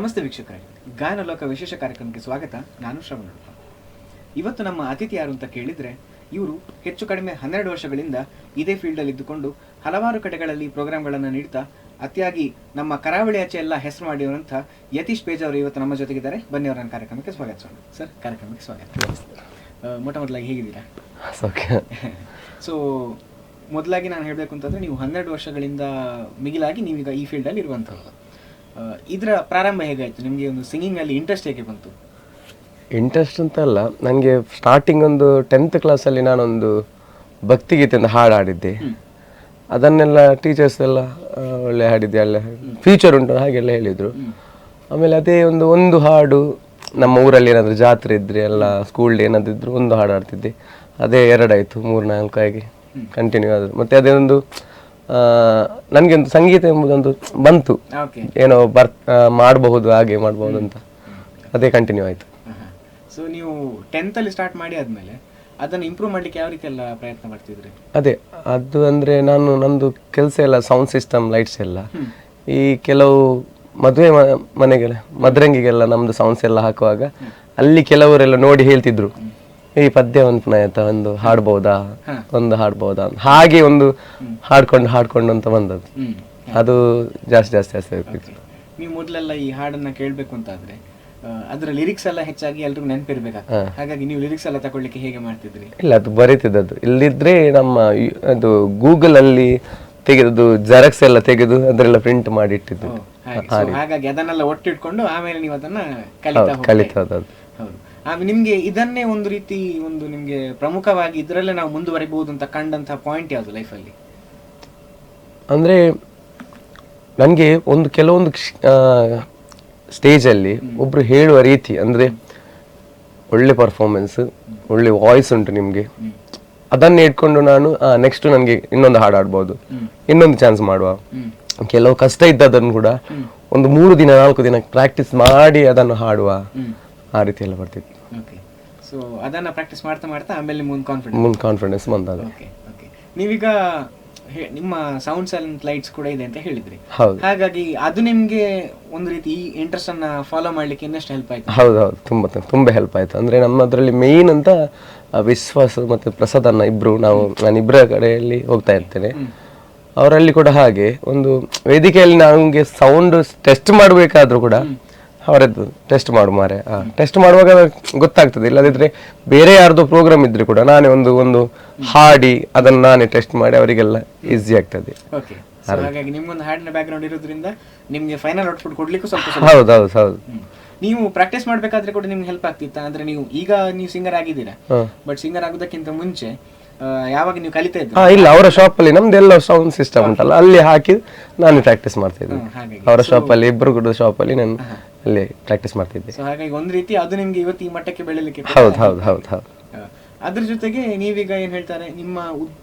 ನಮಸ್ತೆ ವೀಕ್ಷಕರೇ, ಗಾಯನ ಲೋಕ ವಿಶೇಷ ಕಾರ್ಯಕ್ರಮಕ್ಕೆ ಸ್ವಾಗತ. ನಾನು ಶ್ರವಣ. ಇವತ್ತು ನಮ್ಮ ಅತಿಥಿ ಯಾರು ಅಂತ ಕೇಳಿದರೆ, ಇವರು ಹೆಚ್ಚು ಕಡಿಮೆ 12 ವರ್ಷಗಳಿಂದ ಇದೇ ಫೀಲ್ಡಲ್ಲಿ ಇದ್ದುಕೊಂಡು ಹಲವಾರು ಕಡೆಗಳಲ್ಲಿ ಪ್ರೋಗ್ರಾಮ್ಗಳನ್ನು ನೀಡ್ತಾ ಅತಿಯಾಗಿ ನಮ್ಮ ಕರಾವಳಿ ಆಚೆ ಎಲ್ಲ ಹೆಸರು ಮಾಡಿರುವಂಥ ಯತೀಶ್ ಪೇಜ್ ಅವರು ಇವತ್ತು ನಮ್ಮ ಜೊತೆಗಿದ್ದಾರೆ. ಬನ್ನಿ ಅವರ ಕಾರ್ಯಕ್ರಮಕ್ಕೆ ಸ್ವಾಗತಿಸೋಣ. ಸರ್, ಕಾರ್ಯಕ್ರಮಕ್ಕೆ ಸ್ವಾಗತ. ಮೊದಲಾಗಿ ಹೇಗಿದ್ದೀರಾ? ಸೊ ಮೊದಲಾಗಿ ನಾನು ಹೇಳಬೇಕು ಅಂತಂದರೆ, ನೀವು 12 ವರ್ಷಗಳಿಂದ ಮಿಗಿಲಾಗಿ ನೀವೀಗ ಈ ಫೀಲ್ಡಲ್ಲಿ ಇರುವಂಥದ್ದು. ಇದರ ಪ್ರಾರಂಭ ಹೇಗಾಯಿತು? ನಿಮಗೆ ಒಂದು ಸಿಂಗಿಂಗಲ್ಲಿ ಇಂಟ್ರೆಸ್ಟ್ ಹೇಗೆ ಬಂತು? ಇಂಟ್ರೆಸ್ಟ್ ಅಂತ ಅಲ್ಲ, ನನಗೆ ಸ್ಟಾರ್ಟಿಂಗ್ ಒಂದು 10th ಕ್ಲಾಸಲ್ಲಿ ನಾನೊಂದು ಭಕ್ತಿಗೀತೆಯಿಂದ ಹಾಡು ಹಾಡಿದ್ದೆ. ಅದನ್ನೆಲ್ಲ ಟೀಚರ್ಸ್ ಎಲ್ಲ ಒಳ್ಳೆ ಹಾಡಿದ್ದೆ, ಅಲ್ಲ ಫ್ಯೂಚರ್ ಉಂಟು ಹಾಗೆಲ್ಲ ಹೇಳಿದರು. ಆಮೇಲೆ ಅದೇ ಒಂದು ಹಾಡು ನಮ್ಮ ಊರಲ್ಲಿ ಏನಾದರೂ ಜಾತ್ರೆ ಇದ್ದರೆ ಎಲ್ಲ ಸ್ಕೂಲ್ ಡೇ ಏನಾದರೂ ಇದ್ದರೂ ಒಂದು ಹಾಡು ಹಾಡ್ತಿದ್ದೆ. ಅದೇ 2 ಆಯಿತು, 3, 4 ಆಗಿ ಕಂಟಿನ್ಯೂ ಆದರು. ಮತ್ತು ಅದೇ ಒಂದು ನನಗೆ ಒಂದು ಸಂಗೀತ ಎಂಬುದೊಂದು ಬಂತು, ಏನೋ ಮಾಡಬಹುದು ಹಾಗೆ ಮಾಡಬಹುದು ಅಂತ, ಅದೇ ಕಂಟಿನ್ಯೂ ಆಯಿತು. ಸೊ ನೀವು 10th ಅಲ್ಲಿ ಸ್ಟಾರ್ಟ್ ಮಾಡಿ ಆದಮೇಲೆ ಅದನ್ನು ಇಂಪ್ರೂವ್ ಮಾಡಲಿಕ್ಕೆ ಯಾವ ರೀತಿ ಎಲ್ಲ ಪ್ರಯತ್ನ ಮಾಡ್ತಿದ್ರಿ? ಅದೇ ಅದು ಅಂದರೆ ನಂದು ಕೆಲಸ ಎಲ್ಲ ಸೌಂಡ್ ಸಿಸ್ಟಮ್, ಲೈಟ್ಸ್ ಎಲ್ಲ ಈ ಕೆಲವು ಮದುವೆ ಮನೆಗೆಲ್ಲ ಮದ್ರಂಗಿಗೆಲ್ಲ ನಮ್ಮದು ಸೌಂಡ್ಸ್ ಎಲ್ಲ ಹಾಕುವಾಗ ಅಲ್ಲಿ ಕೆಲವರೆಲ್ಲ ನೋಡಿ ಹೇಳ್ತಿದ್ರು, ಈ ಪದ್ಯ ಒಂದು ಹಾಡ್ಬೋದಾ, ಒಂದು ಹಾಡ್ಬೋದಾ, ಹಾಗೆ ಒಂದು ಹಾಡ್ಕೊಂಡು ಅಂತ ಬಂದದ್ದು. ಅದು ಜಾಸ್ತಿ ಆಗ್ತಿತ್ತು. ನೀವು ಮೊದಲೆಲ್ಲ ಈ ಹಾಡನ್ನ ಕೇಳಬೇಕು ಅಂತಾದ್ರೆ ಅದರ ಲಿರಿಕ್ಸ್ ಎಲ್ಲ ಹೆಚ್ಚಾಗಿ ಎಲ್ರಿಗೂ ನೆನಪಿರ್ಬೇಕಾಗ್ತದೆ. ಹಾಗಾಗಿ ನೀವು ಲಿರಿಕ್ಸ್ ಎಲ್ಲ ತಗೊಳ್ಳಿಕ್ಕೆ ಹೇಗೆ ಮಾಡ್ತಿದ್ರಿ? ಇಲ್ಲ, ಅದು ಬರೀತಿದ್ದದ್ದು. ಇಲ್ಲಿದ್ರೆ ನಮ್ಮ ಅದು ಗೂಗಲ್ ಅಲ್ಲಿ ತೆಗೆದು ಜೆರಾಕ್ಸ್ ಎಲ್ಲ ತೆಗೆದು ಅದರೆಲ್ಲ ಪ್ರಿಂಟ್ ಮಾಡಿ ಇಟ್ಟಿದ್ದು. ಹಾಗಾಗಿ ಅದನ್ನೆಲ್ಲ ಒಟ್ಟಿಟ್ಕೊಂಡು ಆಮೇಲೆ ನೀವು ಅದನ್ನ ಕಲಿತಾ. ಹೌದು. ನಿಮ್ಗೆ ಇದನ್ನೇ ಒಂದು ರೀತಿ ನಿಮ್ಗೆ ಪ್ರಮುಖವಾಗಿ ಇದರಲ್ಲೇ ನಾವು ಮುಂದುವರಿಬಹುದು ಅಂತ ಕಂಡಂತ ಪಾಯಿಂಟ್ ಯಾವುದು ಲೈಫಲ್ಲಿ? ಅಂದ್ರೆ ನನಗೆ ಕೆಲವೊಂದು ಸ್ಟೇಜಲ್ಲಿ ಒಬ್ರು ಹೇಳುವ ರೀತಿ, ಅಂದ್ರೆ ಒಳ್ಳೆ ಪರ್ಫಾರ್ಮೆನ್ಸ್, ಒಳ್ಳೆ ವಾಯ್ಸ್ ಉಂಟು ನಿಮ್ಗೆ, ಅದನ್ನ ಇಟ್ಕೊಂಡು ನಾನು ನೆಕ್ಸ್ಟ್ ನನಗೆ ಇನ್ನೊಂದು ಹಾಡು ಹಾಡ್ಬೋದು, ಇನ್ನೊಂದು ಚಾನ್ಸ್ ಮಾಡುವ. ಕೆಲವು ಕಷ್ಟ ಇದ್ದದನ್ನು ಕೂಡ ಒಂದು 3 ದಿನ 4 ದಿನ ಪ್ರಾಕ್ಟೀಸ್ ಮಾಡಿ ಅದನ್ನು ಹಾಡುವ, ಆ ರೀತಿ ಎಲ್ಲ ಬರ್ತಿತ್ತು. ಸೊ ಅದನ್ನ ಪ್ರಾಕ್ಟೀಸ್ ಮಾಡ್ತಾ ಆಮೇಲೆ ಮುಂದೆ ಕಾನ್ಫಿಡೆನ್ಸ್ ಬಂದಾಗ. ನೀವೀಗ ನಿಮ್ಮ ಸೌಂಡ್ಸ್ ಅಂಡ್ ಲೈಟ್ಸ್ ಕೂಡ ಇದೆ ಅಂತ ಹೇಳಿದ್ರಿ, ಹಾಗಾಗಿ ಅದು ನಿಮ್ಗೆ ಒಂದು ರೀತಿ ಈ ಇಂಟ್ರೆಸ್ಟ್ ಅನ್ನ ಫಾಲೋ ಮಾಡ್ಲಿಕ್ಕೆ ಇನ್ನಷ್ಟು ಹೆಲ್ಪ್ ಆಯ್ತು? ಹೌದು, ತುಂಬಾ ಹೆಲ್ಪ್ ಆಯ್ತು. ಅಂದ್ರೆ ನಮ್ಮದ್ರಲ್ಲಿ ಮೇನ್ ಅಂತ ವಿಶ್ವಾಸ್ ಮತ್ತೆ ಪ್ರಸಾದ್ ಅನ್ನ ನಾನು ಇಬ್ಬರ ಕಡೆಯಲ್ಲಿ ಹೋಗ್ತಾ ಇರ್ತೇನೆ. ಅವರಲ್ಲಿ ಕೂಡ ಹಾಗೆ ಒಂದು ವೇದಿಕೆಯಲ್ಲಿ ನಂಗೆ ಸೌಂಡ್ ಟೆಸ್ಟ್ ಮಾಡಬೇಕಾದ್ರೂ ಕೂಡ ಅವರದ್ದು ಟೆಸ್ಟ್ ಟೆಸ್ಟ್ ಮಾಡುವಾಗ ಗೊತ್ತಾಗ್ತದೆ. ಇಲ್ಲದಿದ್ರೆ ಬೇರೆ ಯಾರ್ದು ಪ್ರೋಗ್ರಾಮ್ ಇದ್ರೆ ಕೂಡ ನಾನೇ ಒಂದು ಹಾಡಿ ಅದನ್ನ ನಾನೇ ಟೆಸ್ಟ್ ಮಾಡಿ ಅವರಿಗೆಲ್ಲ ಈಸಿ ಆಗ್ತದೆ. ಹಾಗಾಗಿ ನಿಮ್ಮೊಂದು ಹಾಡಿನ ಬ್ಯಾಕ್ಗ್ರೌಂಡ್ ಇರೋದ್ರಿಂದ ನಿಮ್ಗೆ ಫೈನಲ್ ಔಟ್ಪುಟ್ ಕೊಡ್ಲಿಕ್ಕೂ ಸ್ವಲ್ಪ ಹೌದು. ನೀವು ಪ್ರಾಕ್ಟೀಸ್ ಮಾಡ್ಬೇಕಾದ್ರೆ ಕೂಡ ನಿಮ್ಗೆ ಹೆಲ್ಪ್ ಆಗ್ತಿತ್ತಾ? ಅಂದ್ರೆ ಈಗ ನೀವು ಸಿಂಗರ್ ಆಗಿದ್ದೀರಾ, ಬಟ್ ಸಿಂಗರ್ ಆಗೋದಕ್ಕಿಂತ ಮುಂಚೆ ಯಾವಾಗ ನೀವು ಕಲಿತಾ ಇದ್ದೀರಾ? ಇಲ್ಲ, ಅವರ ಶಾಪ್ ಅಲ್ಲಿ ನಮ್ದೆಲ್ಲ ಸೌಂಡ್ ಸಿಸ್ಟಮ್ ಉಂಟಲ್ಲ, ಅಲ್ಲಿ ಹಾಕಿ ನಾನು ಪ್ರಾಕ್ಟೀಸ್ ಮಾಡ್ತಾ ಇದ್ದೆ. ಅವರ ಶಾಪ್ ಅಲ್ಲಿ, ಇಬ್ಬರು ಕೂಡ ಶಾಪ್ ಅಲ್ಲಿ ನಾನು ಅಲ್ಲಿ ಪ್ರಾಕ್ಟೀಸ್ ಮಾಡ್ತಿದ್ದೆ. ಹಾಗಾಗಿ ಒಂದ್ ರೀತಿ ಅದು ನಿಮ್ಗೆ ಇವತ್ತು ಈ ಮಟ್ಟಕ್ಕೆ ಬೆಳೆಯಲಿಕ್ಕೆ. ಹೌದು. ಅದ್ರ ಜೊತೆಗೆ ನೀವೀಗ ಏನ್ ಹೇಳ್ತಾರೆ, ನಿಮ್ಮ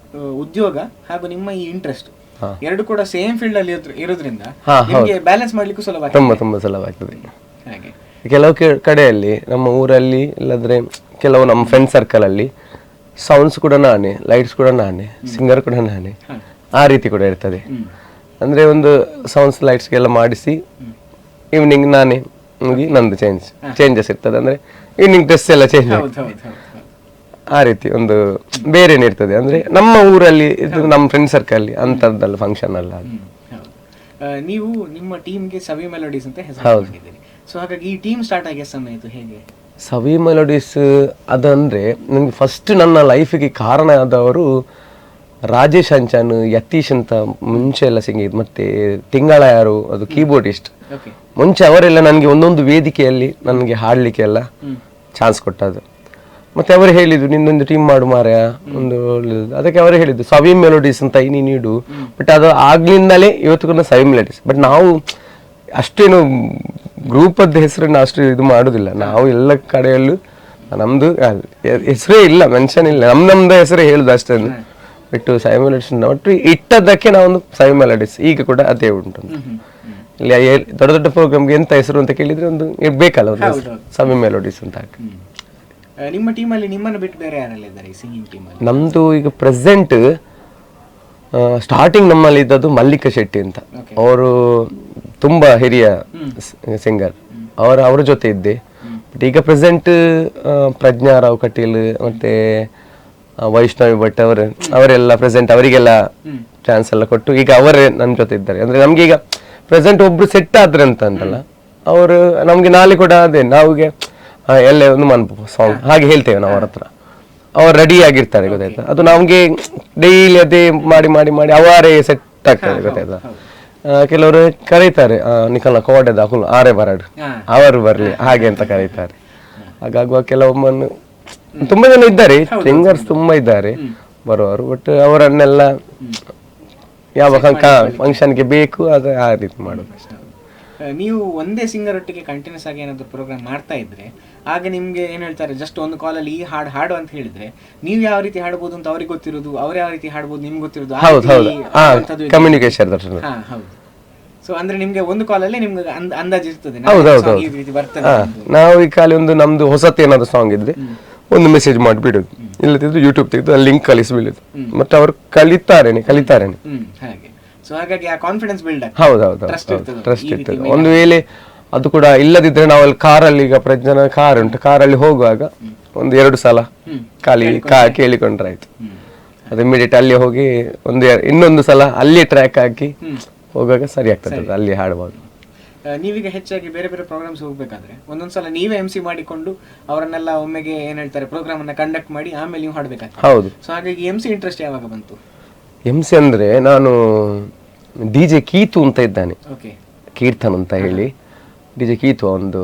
ಉದ್ಯೋಗ ಹಾಗೂ ನಿಮ್ಮ ಈ ಇಂಟ್ರೆಸ್ಟ್ ಎರಡು ಕೂಡ ಸೇಮ್ ಫೀಲ್ಡ್ ಅಲ್ಲಿ ಇರೋದ್ರಿಂದ ನಿಮಗೆ ಬ್ಯಾಲೆನ್ಸ್ ಮಾಡ್ಲಿಕ್ಕೂ ಸುಲಭ, ತುಂಬಾ ಸುಲಭ ಆಗ್ತದೆ. ಹಾಗೆ ಕೆಲವು ಕಡೆಯಲ್ಲಿ ನಮ್ಮ ಊರಲ್ಲಿ, ಇಲ್ಲದ್ರೆ ಕೆಲವು ನಮ್ಮ ಫ್ರೆಂಡ್ ಸರ್ಕಲ್ ಅಲ್ಲಿ ಸೌಂಡ್ಸ್ ಕೂಡ ನಾನೇ, ಲೈಟ್ಸ್ ಕೂಡ ನಾನೇ, ಸಿಂಗರ್ ಕೂಡ ನಾನೇ, ಆ ರೀತಿ ಕೂಡ ಇರ್ತದೆ. ಅಂದ್ರೆ ಒಂದು ಸೌಂಡ್ಸ್ ಲೈಟ್ಸ್ಗೆಲ್ಲ ಮಾಡಿಸಿ ಈವ್ನಿಂಗ್ ನಾನೇ ನಂದು ಚೇಂಜಸ್ ಇರ್ತದೆ. ಅಂದ್ರೆ ಈವ್ನಿಂಗ್ ಡ್ರೆಸ್ ಎಲ್ಲ ಚೇಂಜ್, ಆ ರೀತಿ ಒಂದು ಬೇರೆನೇ ಇರ್ತದೆ. ಅಂದ್ರೆ ನಮ್ಮ ಊರಲ್ಲಿ ನಮ್ಮ ಫ್ರೆಂಡ್ ಸರ್ಕಲ್ ಅಂತದ್ದಲ್ಲ, ಫಂಕ್ಷನ್ ಅಲ್ಲ. ನೀವು ನಿಮ್ಮ ಟೀಮ್ಗೆ ಸವಿ ಮೆಲೋಡೀಸ್ ಅಂತ ಹೆಸರು ಮಾಡಿದ್ದೀರಿ. ಸೊ ಹಾಗಾಗಿ ಈ ಟೀಮ್ ಸ್ಟಾರ್ಟ್ ಆಗಿ ಎಷ್ಟು ಸಮಯ ಆಯಿತು? ಹೇಗೆ ಸವಿ ಮೆಲೋಡೀಸ್ ಅದಂದ್ರೆ ನನಗೆ ಫಸ್ಟ್ ನನ್ನ ಲೈಫಿಗೆ ಕಾರಣ ಆದವರು ರಾಜೇಶ್ ಅಂಚಾನ್, ಯತೀಶ್ ಅಂತ ಮುಂಚೆ ಎಲ್ಲ ಸಿಂಗಿದ್, ಮತ್ತೆ ತಿಂಗಳ ಯಾರು ಅದು ಕೀಬೋರ್ಡಿಸ್ಟ್. ಮುಂಚೆ ಅವರೆಲ್ಲ ನನಗೆ ಒಂದೊಂದು ವೇದಿಕೆಯಲ್ಲಿ ನನಗೆ ಹಾಡ್ಲಿಕ್ಕೆ ಎಲ್ಲ ಚಾನ್ಸ್ ಕೊಟ್ಟದ್ದು. ಮತ್ತೆ ಅವರು ಹೇಳಿದ್ರು, ನಿನ್ನೊಂದು ಟೀಮ್ ಮಾಡು ಮಾರ್ಯ, ಒಂದು ಒಳ್ಳೆಯದು. ಅದಕ್ಕೆ ಅವರೇ ಹೇಳಿದ್ದು ಸವಿ ಮೆಲೋಡೀಸ್ ಅಂತ ನೀಡು. ಬಟ್ ಅದು ಆಗ್ಲಿಂದಲೇ ಇವತ್ತು ಸವಿ ಮೆಲೋಡೀಸ್. ಬಟ್ ನಾವು ಅಷ್ಟೇನು ಗ್ರೂಪದ ಹೆಸರನ್ನ ಅಷ್ಟು ಇದು ಮಾಡುದಿಲ್ಲ. ನಾವು ಎಲ್ಲ ಕಡೆಯಲ್ಲೂ ನಮ್ದು ಹೆಸರೇ ಇಲ್ಲ, ಮೆನ್ಷನ್ ಇಲ್ಲ, ನಮ್ದು ಹೆಸರೇ ಹೇಳುದು ಅಷ್ಟೇ ಬಿಟ್ಟು ಸವಿ ಮೆಲೋಡೀಸ್ ಒಟ್ಟು ಇಟ್ಟದ್ದಕ್ಕೆ ನಾವೊಂದು ಸವಿ ಮೆಲೋಡೀಸ್ ಈಗ ಕೂಡ ಅದೇ ಉಂಟು. ಇಲ್ಲಿ ದೊಡ್ಡ ದೊಡ್ಡ ಪ್ರೋಗ್ರಾಮ್ಗೆ ಎಂತ ಹೆಸರು ಅಂತ ಕೇಳಿದ್ರೆ ಒಂದು ಬೇಕಲ್ಲ, ಒಂದು ಸವಿ ಮೆಲೋಡೀಸ್ ಅಂತ. ನಿಮ್ಮ ಟೀಮಲ್ಲಿ ನಿಮ್ಮನ್ನು ಬಿಟ್ಟು ಬೇರೆ ಯಾರೆಲ್ಲ ಇದ್ದಾರೆ ಸಿಂಗಿಂಗ್ ಟೀಮಲ್ಲಿ? ನಮ್ದು ಈಗ ಪ್ರೆಸೆಂಟ್ ಸ್ಟಾರ್ಟಿಂಗ್ ನಮ್ಮಲ್ಲಿ ಇದ್ದದ್ದು ಮಲ್ಲಿಕ ಶೆಟ್ಟಿ ಅಂತ. ಅವರು ತುಂಬಾ ಹಿರಿಯ ಸಿಂಗರ್. ಅವ್ರ ಜೊತೆ ಇದ್ದೆ. ಬಟ್ ಈಗ ಪ್ರೆಸೆಂಟ್ ಪ್ರಜ್ಞಾ ರಾವ್ ಕಟೀಲ್ ಮತ್ತೆ ವೈಷ್ಣವಿ ಭಟ್ ಅವರೆಲ್ಲ ಪ್ರೆಸೆಂಟ್, ಅವರಿಗೆಲ್ಲ ಚಾನ್ಸ್ ಎಲ್ಲ ಕೊಟ್ಟು ಈಗ ಅವರೇ ನನ್ನ ಜೊತೆ ಇದ್ದಾರೆ. ಅಂದ್ರೆ ನಮ್ಗೆ ಈಗ ಪ್ರೆಸೆಂಟ್ ಒಬ್ರು ಸೆಟ್ ಆದ್ರೆ ಅಂತ ಅಂತಲ್ಲ, ಅವರು ನಮ್ಗೆ ನಾಳೆ ಕೂಡ ಅದೇ ನಾವಿಗೆ ಎಲ್ಲ ಒಂದು ಮನ್ಪು ಸಾಂಗ್ ಹಾಗೆ ಹೇಳ್ತೇವೆ ನಾವು ಅವ್ರ ಹತ್ರ, ಅವ್ರು ರೆಡಿ ಆಗಿರ್ತಾರೆ ಗೊತ್ತಾಯ್ತಾ. ಅದು ನಮ್ಗೆ ಡೈಲಿ ಅದೇ ಮಾಡಿ ಮಾಡಿ ಮಾಡಿ ಅವರೇ ಸೆಟ್ ಆಗ್ತದೆ ಗೊತ್ತಾಯ್ತಾ. ಕೆಲವರು ಕರೀತಾರೆ ನಿಖಲ್ನ ಕೋಡೆದ ಆರೇ ಬರಡು ಅವರು ಬರ್ಲಿ ಹಾಗೆ ಅಂತ ಕರೀತಾರೆ. ಹಾಗಾಗುವ ಕೆಲವೊಮ್ಮನ್ನು ತುಂಬಾ ಜನ ಇದ್ದಾರೆ, ಸಿಂಗರ್ಸ್ ತುಂಬಾ ಇದ್ದಾರೆ ಬರುವವರು. ಬಟ್ ಅವರನ್ನೆಲ್ಲ ಯಾವ ಫಂಕ್ಷನ್ಗೆ ಬೇಕು ಅದು ಆ ರೀತಿ ಮಾಡೋದು. ನೀವು ಒಂದೇ ಸಿಂಗರ್ ಒಟ್ಟಿಗೆ ಕಂಟಿನ್ಯೂಸ್ ಆಗಿ ಏನಾದ್ರು ಪ್ರೋಗ್ರಾಮ್ ಮಾಡ್ತಾ ಇದ್ರೆ ಆಗ ನಿಮ್ಗೆ ಏನ್ ಹೇಳ್ತಾರೆ, ಜಸ್ಟ್ ಒಂದು ಕಾಲಲ್ಲಿ ಈ ಹಾಡು ಅಂತ ಹೇಳಿದ್ರೆ ನೀವು ಯಾವ ರೀತಿ ಹಾಡ್ಬೋದು ಅಂತ ಅವ್ರಿಗೆ ಗೊತ್ತಿರೋದು, ಅವ್ರು ಯಾವ ರೀತಿ ಹಾಡ್ಬೋದು ನಿಮ್ಗೆ ಗೊತ್ತಿರೋದು. ಕಮ್ಯುನಿಕೇಶನ್. ಹೌದು. ಸೊ ಅಂದ್ರೆ ನಿಮ್ಗೆ ಒಂದು ಕಾಲಲ್ಲಿ ನಿಮ್ಗೆ ಅಂದಾಜು ಇರ್ತದೆ ಈ ರೀತಿ ಬರ್ತದೆ. ನಾವು ಈ ಕಾಲಿ ಒಂದು ನಮ್ದು ಹೊಸತ್ ಏನಾದ್ರು ಸಾಂಗ್ ಇದ್ರೆ ಒಂದು ಮೆಸೇಜ್ ಮಾಡಿಬಿಡುದು, ಇಲ್ಲದಿದ್ರೆ ಯೂಟ್ಯೂಬ್ ತೆಗೆದು ಲಿಂಕ್ ಕಳಿಸಿಬಿಡುದು. ಮತ್ತೆ ಅವ್ರು ಕಲಿತಾರೇನೆ. ಹಾಗೆ. ಸೊ ಹಾಗಾಗಿ ಆ ಕಾನ್ಫಿಡೆನ್ಸ್ ಬಿಲ್ಡ್ ಆಗ್ತದೆ. ಹೌದೌದು, ಟ್ರಸ್ಟ್ ಇರ್ತದೆ. ಒಂದು ವೇಳೆ ಅದು ಕೂಡ ಇಲ್ಲದಿದ್ರೆ ನಾವು ಅಲ್ಲಿ ಕಾರಲ್ಲಿ, ಈಗ ಪ್ರಜ್ಞಾನ ಕಾರ್ ಉಂಟು, ಕಾರಲ್ಲಿ ಹೋಗುವಾಗ ಒಂದು 2 ಸಲ ಕೇಳಿಕೊಂಡ್ರೆ ಆಯ್ತು. ಅದು ಇಮಿಡಿಯೇಟ್ ಅಲ್ಲಿ ಹೋಗಿ ಇನ್ನೊಂದು ಸಲ ಅಲ್ಲಿ ಟ್ರ್ಯಾಕ್ ಹಾಕಿ ಹೋಗುವಾಗ ಸರಿ ಆಗ್ತದೆ, ಅಲ್ಲಿ ಹಾಡ್ಬೋದು. ನೀವೀಗ ಹೆಚ್ಚಾಗಿ ಬೇರೆ ಬೇರೆ ಪ್ರೋಗ್ರಾಮ್ಸ್ ಹೋಗ್ಬೇಕಾದ್ರೆ ಒಂದೊಂದ್ಸಲ ನೀವೇ MC ಮಾಡಿಕೊಂಡು ಅವರನ್ನೆಲ್ಲ ಒಮ್ಮೆಗೆ ಏನ್ ಹೇಳ್ತಾರೆ ಪ್ರೋಗ್ರಾಮ್ ಅನ್ನ ಕಂಡಕ್ಟ್ ಮಾಡಿ ಆಮೇಲೆ ನೀವು ಹಾಡ್ಬೇಕಾಗ್ತದೆ. ಹೌದು. ಸೊ ಹಾಗಾಗಿ MC ಇಂಟ್ರೆಸ್ಟ್ ಯಾವಾಗ ಬಂತು? MC ಅಂದ್ರೆ ನಾನು DJ ಕೀತು ಅಂತ ಇದ್ದಾನೆ, ಕೀರ್ತನ್ ಅಂತ ಹೇಳಿ, DJ ಕೀತು ಒಂದು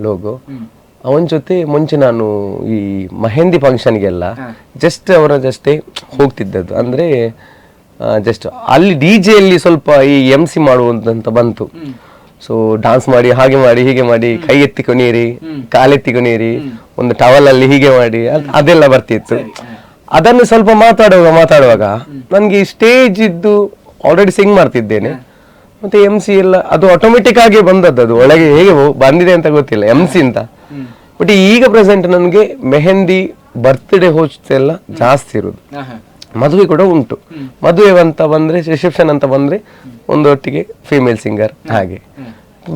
ಲೋಗೋ. ಅವನ ಜೊತೆ ಮುಂಚೆ ನಾನು ಈ ಮೆಹಂದಿ ಫಂಕ್ಷನ್ಗೆಲ್ಲ ಜಸ್ಟ್ ಹೋಗ್ತಿದ್ದದ್ದು. ಅಂದ್ರೆ ಜಸ್ಟ್ ಅಲ್ಲಿ DJ ಅಲ್ಲಿ ಸ್ವಲ್ಪ ಈ MC ಮಾಡುವಂತ ಬಂತು. ಸೊ ಡಾನ್ಸ್ ಮಾಡಿ ಹಾಗೆ ಮಾಡಿ ಹೀಗೆ ಮಾಡಿ, ಕೈ ಎತ್ತಿಕೊನೀರಿ, ಕಾಲೆತ್ತಿಕೊನೀರಿ, ಒಂದು ಟವಲ್ ಅಲ್ಲಿ ಹೀಗೆ ಮಾಡಿ ಅದೆಲ್ಲ ಬರ್ತಿತ್ತು. ಅದನ್ನು ಸ್ವಲ್ಪ ಮಾತಾಡುವಾಗ ನನ್ಗೆ ಸ್ಟೇಜ್ ಇದ್ದು ಆಲ್ರೆಡಿ ಸಿಂಗ್ ಮಾಡ್ತಿದ್ದೇನೆ, ಮತ್ತೆ MC ಎಲ್ಲ ಅದು ಆಟೋಮೆಟಿಕ್ ಆಗಿ ಬಂದದ್ದು. ಅದು ಒಳಗೆ ಹೇಗೆ ಬಂದಿದೆ ಅಂತ ಗೊತ್ತಿಲ್ಲ MC ಅಂತ. ಬಟ್ ಈಗ ಪ್ರೆಸೆಂಟ್ ನನ್ಗೆ ಮೆಹಂದಿ, ಬರ್ತ್ಡೇ ಹೋಸ್ಟ್ ಎಲ್ಲ ಜಾಸ್ತಿ ಇರುದು. ಮದುವೆ ಕೂಡ ಉಂಟು. ಮದುವೆ ಅಂತ ಬಂದ್ರೆ, ರಿಸೆಪ್ಷನ್ ಅಂತ ಬಂದ್ರೆ ಒಂದೊಟ್ಟಿಗೆ ಫೀಮೇಲ್ ಸಿಂಗರ್. ಹಾಗೆ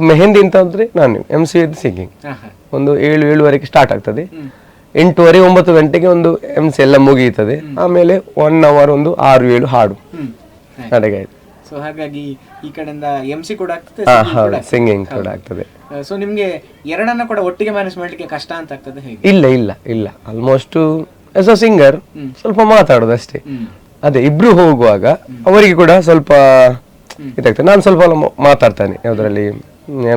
ಮೆಹಂದಿ ಅಂತ ಅಂದ್ರೆ ನಾನು MC ವಿತ್ ಸಿಂಗಿಂಗ್. ಒಂದು 7-7:30 ಸ್ಟಾರ್ಟ್ ಆಗ್ತದೆ, 8:30-9 ಗಂಟೆಗೆ ಒಂದು MC ಎಲ್ಲ ಮುಗಿಯುತ್ತದೆ. ಆಮೇಲೆ 1 hour ಒಂದು 6-7 ಹಾಡು ನಡೆಗೆ. ಸೊ ಹಾಗಾಗಿ ಈ ಕಡೆಯಿಂದ MC ಕೂಡ ಆಗ್ತದೆ, ಸಿಂಗಿಂಗ್ ಕೂಡ ಆಗ್ತದೆ. ಸೊ ನಿಮ್ಗೆ ಎರಡನ್ನ ಕೂಡ ಒಟ್ಟಿಗೆ ಮ್ಯಾನೇಜ್ ಮಾಡ್ಲಿಕ್ಕೆ ಕಷ್ಟ ಅಂತ ಆಗ್ತದೆ ಹೇಗೆ? ಇಲ್ಲ ಆಲ್ಮೋಸ್ಟ್ ಆಸ್ ಅ ಸಿಂಗರ್ ಸ್ವಲ್ಪ ಮಾತಾಡೋದು ಅಷ್ಟೇ. ಅದೇ ಇಬ್ರು ಹೋಗುವಾಗ ಅವರಿಗೆ ಕೂಡ ಸ್ವಲ್ಪ ಇದಾಗ್ತದೆ. ನಾನು ಸ್ವಲ್ಪ ಮಾತಾಡ್ತಾನೆ ಯಾವ್ದ್ರಲ್ಲಿ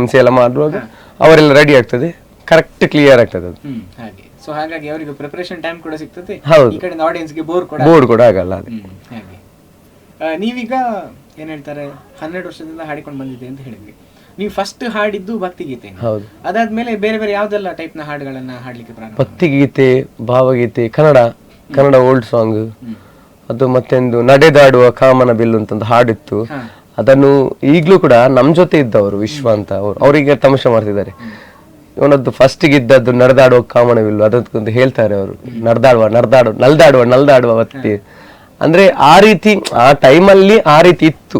MC ಎಲ್ಲ ಮಾಡುವಾಗ ಅವರೆಲ್ಲ ರೆಡಿ ಆಗ್ತದೆ, ಕರೆಕ್ಟ್ ಕ್ಲಿಯರ್ ಆಗ್ತದೆ ಅದು. ಹಾಗೆ. ಸೊ ಹಾಗಾಗಿ ಅವರಿಗೆ ಪ್ರಿಪರೇಷನ್ ಟೈಮ್ ಕೂಡ ಸಿಗ್ತದೆ, ಹೌದು. ಈ ಕಡೆಯಿಂದ ಆಡಿಯನ್ಸ್ ಗೆ ಬೋರ್ ಕೂಡ ಆಗಲ್ಲ. ಅದೇ ಹಾಗೆ. ನೀವೀಗ ಏನ್ ಹೇಳ್ತಾರೆ 12 ವರ್ಷದಿಂದ ಹಾಡಿಕೊಂಡು ಬಂದಿದೆ ಅಂತ ಹೇಳಿದ್ವಿ. ನೀವು ಫಸ್ಟ್ ಹಾಡಿದ್ದು ಭಕ್ತಿಗೀತೆ, ಅದಾದ್ಮೇಲೆ ಬೇರೆ ಬೇರೆ ಯಾವ್ದೆಲ್ಲ ಟೈಪ್ ನ ಹಾಡುಗಳನ್ನ ಹಾಡ್ಲಿಕ್ಕೆ ಪ್ರಾರಂಭ? ಭಕ್ತಿಗೀತೆ, ಭಾವಗೀತೆ, ಕನ್ನಡ ಓಲ್ಡ್ ಸಾಂಗ್, ಅದು ಮತ್ತೊಂದು ನಡೆದಾಡುವ ಕಾಮನ ಬಿಲ್ಲು ಅಂತ ಹಾಡಿತ್ತು. ಅದನ್ನು ಈಗ್ಲೂ ಕೂಡ ನಮ್ ಜೊತೆ ಇದ್ದವರು ವಿಶ್ವ ಅಂತ ಅವರಿಗೆ ತಮಾಷೆ ಮಾಡ್ತಿದ್ದಾರೆ. ಇವನದ್ದು ಫಸ್ಟ್ ಇದ್ದದ್ದು ನಡೆದಾಡುವ ಕಾಮನ ಬಿಲ್ಲು, ಅದಕ್ಕೊಂದು ಹೇಳ್ತಾರೆ ಅವರು, ನಲ್ದಾಡುವ ಒತ್ತಿ. ಅಂದ್ರೆ ಆ ರೀತಿ ಆ ಟೈಮಲ್ಲಿ ಆ ರೀತಿ ಇತ್ತು.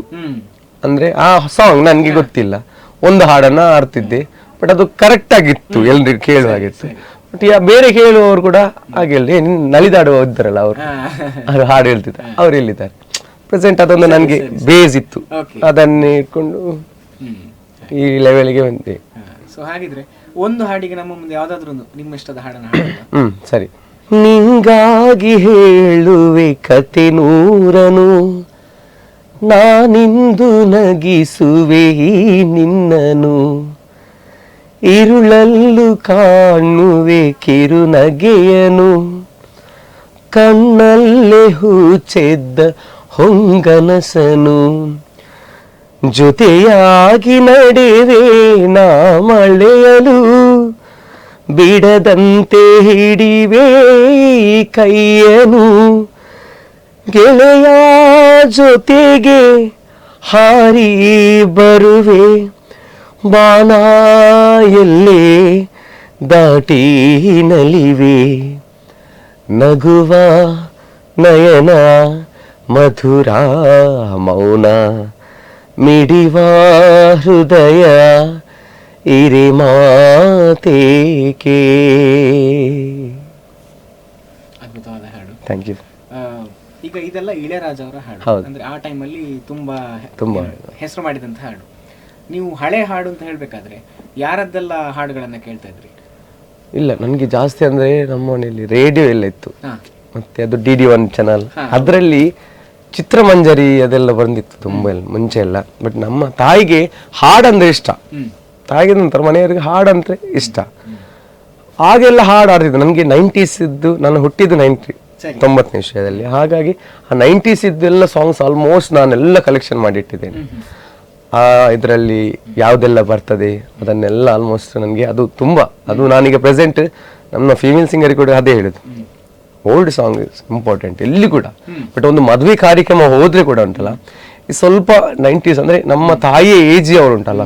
ಅಂದ್ರೆ ಆ ಸಾಂಗ್ ನನ್ಗೆ ಗೊತ್ತಿಲ್ಲ, ಒಂದು ಹಾಡನ್ನ ಆಡ್ತಿದ್ದೆ, ಬಟ್ ಅದು ಕರೆಕ್ಟ್ ಆಗಿತ್ತು, ಎಲ್ರಿಗೂ ಕೇಳುವಾಗಿತ್ತು. ಬಟ್ ಬೇರೆ ಕೇಳುವವರು ಕೂಡ ಹಾಗೆ ನಲಿದಾಡುವ ಇದ್ದಾರಲ್ಲ ಅವರು ಹಾಡು ಹೇಳ್ತಿದ್ದಾರೆ, ಅವ್ರು ಎಲ್ಲಿದ್ದಾರೆ ಪ್ರೆಸೆಂಟ್. ಅದೊಂದು ನನ್ಗೆ ಬೇಸ್ ಇತ್ತು, ಅದನ್ನೇ ಇಟ್ಕೊಂಡು ಈ ಲೆವೆಲ್ಗೆ ಬಂದೆ. ಸೊ ಹಾಗಿದ್ರೆ ಒಂದು ಹಾಡಿಗೆ ನಮ್ಮ ಮುಂದೆ ಯಾವ್ದಾದ್ರು ನಿಮ್ಮ ಇಷ್ಟದ ಹಾಡನ್ನ ಸರಿ. ನಿಂಗಾಗಿ ಹೇಳುವೆ ಕತೆ 100 ನಾನಿಂದು ನಗಿಸುವೆ ನಿನ್ನನು, ಇರುಳಲ್ಲು ಕಾಣುವೆ ಕಿರುನಗೆಯನು, ಕಣ್ಣಲ್ಲೇ ಹೂಚೆದ್ದ ಹೊಂಗನಸನು, ಜೊತೆಯಾಗಿ ನಡೆವೆ ನಾ ಮಳೆಯಲು, ಬಿಡದಂತೆ ಹಿಡಿವೆ ಕೈಯನು, ಗೆಳೆಯ ಜೊತೆಗೆ ಹಾರಿ ಬರುವೆ, ಬಾಣ ಎಲ್ಲೇ ದಾಟಿ ನಲಿವೆ, ನಗುವ ನಯನ ಮಧುರ ಮೌನ, ಮಿಡಿವ ಹೃದಯ ಇರೆ ಮಾತೇಕೆ. ಅದ್ಭುತವಾದ ಹಾಡು. Thank you. ಈಗ ಇದೆಲ್ಲ ಇಳೆಯರಾಜ ಅವರ ಹಾಡು. ಹೌದು. ಅಂದ್ರೆ ಆ ಟೈಮಲ್ಲಿ ತುಂಬಾ ತುಂಬಾ ಹೆಸರು ಮಾಡಿದಂತ ಹಾಡು. ನೀವು ಹಳೆ ಹಾಡು ಅಂತ ಹೇಳ್ಬೇಕಾದ್ರೆ ಯಾರದ್ದೆಲ್ಲ ಹಾಡುಗಳನ್ನ ಕೇಳ್ತಾ ಇದ್ರಿ? ಇಲ್ಲ, ನನಗೆ ಜಾಸ್ತಿ ಅಂದರೆ ನಮ್ಮ ಮನೆಯಲ್ಲಿ ರೇಡಿಯೋ ಎಲ್ಲ ಇತ್ತು. ಹಾ. ಮತ್ತೆ ಅದು DD1 ಚಾನಲ್, ಅದರಲ್ಲಿ ಚಿತ್ರಮಂಜರಿ ಅದೆಲ್ಲ ಬಂದಿತ್ತು ತುಂಬ ಮುಂಚೆ ಎಲ್ಲ. ಬಟ್ ನಮ್ಮ ತಾಯಿಗೆ ಹಾಡಂದ್ರೆ ಇಷ್ಟ. ತಾಯಿಗೆ ನಂತರ ಮನೆಯವರಿಗೆ ಹಾಡಂದ್ರೆ ಇಷ್ಟ. ಹಾಗೆಲ್ಲ ಹಾಡು ಆಡ್ತಿದ್ದು. ನನಗೆ 90s ಇದ್ದು, ನಾನು ಹುಟ್ಟಿದ್ದು 90ನೇ ವಿಷಯದಲ್ಲಿ. ಹಾಗಾಗಿ ಆ 90s ಇದ್ದೆಲ್ಲ ಸಾಂಗ್ಸ್ ಆಲ್ಮೋಸ್ಟ್ ನಾನೆಲ್ಲ ಕಲೆಕ್ಷನ್ ಮಾಡಿಟ್ಟಿದ್ದೇನೆ. ಆ ಇದರಲ್ಲಿ ಯಾವುದೆಲ್ಲ ಬರ್ತದೆ ಅದನ್ನೆಲ್ಲ ಆಲ್ಮೋಸ್ಟ್ ನನಗೆ ಅದು ತುಂಬ. ಅದು ನಾನೀಗ ಪ್ರೆಸೆಂಟ್ ನಮ್ಮ ಫೀಮೇಲ್ ಸಿಂಗರ್ ಕೂಡ ಅದೇ ಹೇಳುದು, ಓಲ್ಡ್ ಸಾಂಗ್ ಇಸ್ ಇಂಪಾರ್ಟೆಂಟ್ ಎಲ್ಲಿ ಕೂಡ. ಬಟ್ ಒಂದು ಮದುವೆ ಕಾರ್ಯಕ್ರಮ ಹೋದ್ರೆ ಕೂಡ ಉಂಟಲ್ಲ, ಈ ಸ್ವಲ್ಪ 90s ಅಂದ್ರೆ ನಮ್ಮ ತಾಯಿಯ ಏಜ್ ಅವರು ಉಂಟಲ್ಲ,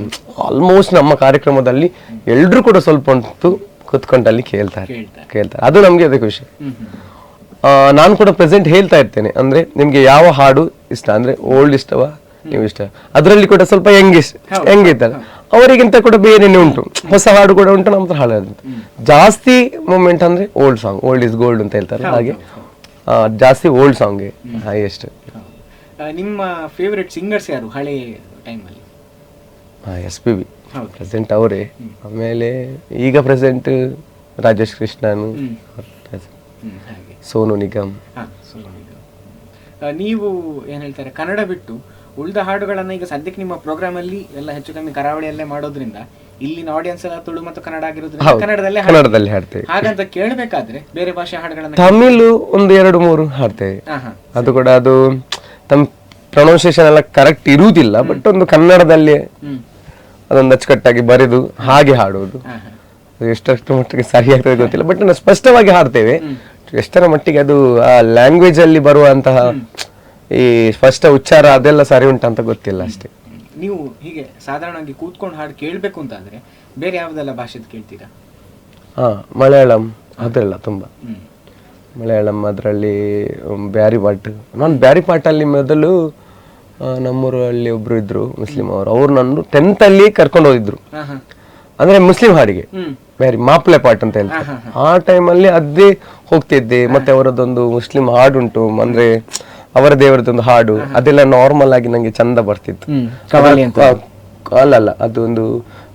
ಆಲ್ಮೋಸ್ಟ್ ನಮ್ಮ ಕಾರ್ಯಕ್ರಮದಲ್ಲಿ ಎಲ್ರು ಕೂಡ ಸ್ವಲ್ಪ ಹೊತ್ತು ಕುತ್ಕೊಂಡು ಅಲ್ಲಿ ಕೇಳ್ತಾರೆ. ಅದು ನಮ್ಗೆ ಅದೇ ಖುಷಿ. ನಾನು ಕೂಡ ಪ್ರೆಸೆಂಟ್ ಹೇಳ್ತಾ ಇರ್ತೇನೆ, ಅಂದ್ರೆ ನಿಮ್ಗೆ ಯಾವ ಹಾಡು ಇಷ್ಟ, ಅಂದ್ರೆ ಓಲ್ಡ್ ಇಷ್ಟವಾ ನೀವು ಇಷ್ಟ, ಅದರಲ್ಲಿ ಕೂಡ ಸ್ವಲ್ಪ ಹೆಂಗಿದ್ದಾರೆ ಅವರಿಗಿಂತ ಕೂಡ ಬೇರೆನೆ ಉಂಟು, ಹೊಸ ಹಾಡು ಕೂಡ ಉಂಟು, ನಮ್ಮ ಹತ್ರ ಹಾಡು. ಜಾಸ್ತಿ ಮೂಮೆಂಟ್ ಅಂದ್ರೆ old song, old is gold ಅಂತ ಹೇಳ್ತಾರೆ ಹಾಗೆ. ಜಾಸ್ತಿ ಓಲ್ಡ್ ಸಾಂಗ್ ಹೈಯೆಸ್ಟ್. ನಿಮ್ಮ ಫೇವರೆಟ್ ಸಿಂಗರ್ಸ್ ಯಾರು ಹಳೆ ಟೈಮಲ್ಲಿ? SPB ಪ್ರೆಸೆಂಟ್ ಅವರೇ. ಆಮೇಲೆ ಈಗ ಪ್ರೆಸೆಂಟ್ ರಾಜೇಶ್ ಕೃಷ್ಣನ್, ಸೋನು ನಿಗಮ್. ನೀವು ಏನ್ ಹೇಳ್ತಾರೆ, ಕನ್ನಡ ಬಿಟ್ಟು ಉಳಿದ ಹಾಡುಗಳನ್ನ ಈಗ ಸದ್ಯಕ್ಕೆ ನಿಮ್ಮ ಪ್ರೋಗ್ರಾಮ್ ಅಲ್ಲಿ ಎಲ್ಲ ಹೆಚ್ಚು ಕಮ್ಮಿ ಕರಾವಳಿಯಲ್ಲೇ ಮಾಡೋದ್ರಿಂದ ಇಲ್ಲಿನ ಆಡಿಯನ್ಸ್ ಎಲ್ಲ ತುಳು ಮತ್ತು ಕನ್ನಡ ಆಗಿರೋದ್ರಿಂದ ಕನ್ನಡದಲ್ಲಿ ಹಾಡ್ತೇವೆ. ಹಾಗಂತ ಕೇಳಬೇಕಾದ್ರೆ ಬೇರೆ ಭಾಷೆ ಹಾಡುಗಳನ್ನ ತಮಿಳು 1-2-3 ಹಾಡ್ತೇವೆ. ಅದು ಕೂಡ ಅದು ತಮ್ಮ ಪ್ರೊನೌನ್ಸಿಯೇಷನ್ ಎಲ್ಲ ಕರೆಕ್ಟ್ ಇರುವುದಿಲ್ಲ, ಬಟ್ ಒಂದು ಕನ್ನಡದಲ್ಲಿ ಅದೊಂದು ಅಚ್ಚುಕಟ್ಟಾಗಿ ಬರೆದು ಹಾಗೆ ಹಾಡುವುದು. ಎಷ್ಟಷ್ಟು ಮಟ್ಟಿಗೆ ಸರಿಯಾಗ್ತದೆ ಗೊತ್ತಿಲ್ಲ, ಬಟ್ ನಾವು ಸ್ಪಷ್ಟವಾಗಿ ಹಾಡ್ತೇವೆ. ಎಷ್ಟರ ಮಟ್ಟಿಗೆ ಅದು ಆ ಲ್ಯಾಂಗ್ವೇಜ್ ಅಲ್ಲಿ ಬರುವಂತಹ ಈ ಸ್ಪಷ್ಟ ಉಚ್ಚಾರ ಅದೆಲ್ಲ ಸರಿ ಉಂಟಂತ ಗೊತ್ತಿಲ್ಲ ಅಷ್ಟೇ. ನೀವು ಹೀಗೆ ಸಾಧಾರಣವಾಗಿ ಕೂತ್ಕೊಂಡು ಹಾಡು ಕೇಳ್ಬೇಕು ಅಂತ ಆದ್ರೆ ಬೇರೆ ಯಾವ್ದೆಲ್ಲ ಭಾಷೆದು ಕೇಳ್ತೀರಾ? ಮಲಯಾಳಂ ಅದೆಲ್ಲ ತುಂಬಾ. ಮಲಯಾಳಂ ಅದರಲ್ಲಿ ಬ್ಯಾರಿ ಪಾಟ್. ನಾನು ಬ್ಯಾರಿ ಪಾಟಲ್ಲಿ ಮೊದಲು ನಮ್ಮೂರಲ್ಲಿ ಒಬ್ರು ಇದ್ರು ಮುಸ್ಲಿಂ ಅವ್ರು ನನ್ನ 10th ಅಲ್ಲಿ ಕರ್ಕೊಂಡು ಹೋಗಿದ್ರು, ಅಂದ್ರೆ ಮುಸ್ಲಿಂ ಹಾಡಿಗೆ, ಬ್ಯಾರಿ ಮಾಪ್ಲೆ ಪಾಟ್ ಅಂತ ಹೇಳ್ತಾರೆ. ಆ ಟೈಮಲ್ಲಿ ಅದೇ ಹೋಗ್ತಿದ್ದೆ. ಮತ್ತೆ ಅವರದ್ದೊಂದು ಮುಸ್ಲಿಂ ಹಾಡುಂಟು, ಅಂದ್ರೆ ಅವರ ದೇವರದೊಂದು ಹಾಡು, ಅದೆಲ್ಲ ನಾರ್ಮಲ್ ಆಗಿ ನಂಗೆ ಚಂದ ಬರ್ತಿತ್ತು. ಅಲ್ಲ, ಅದು ಒಂದು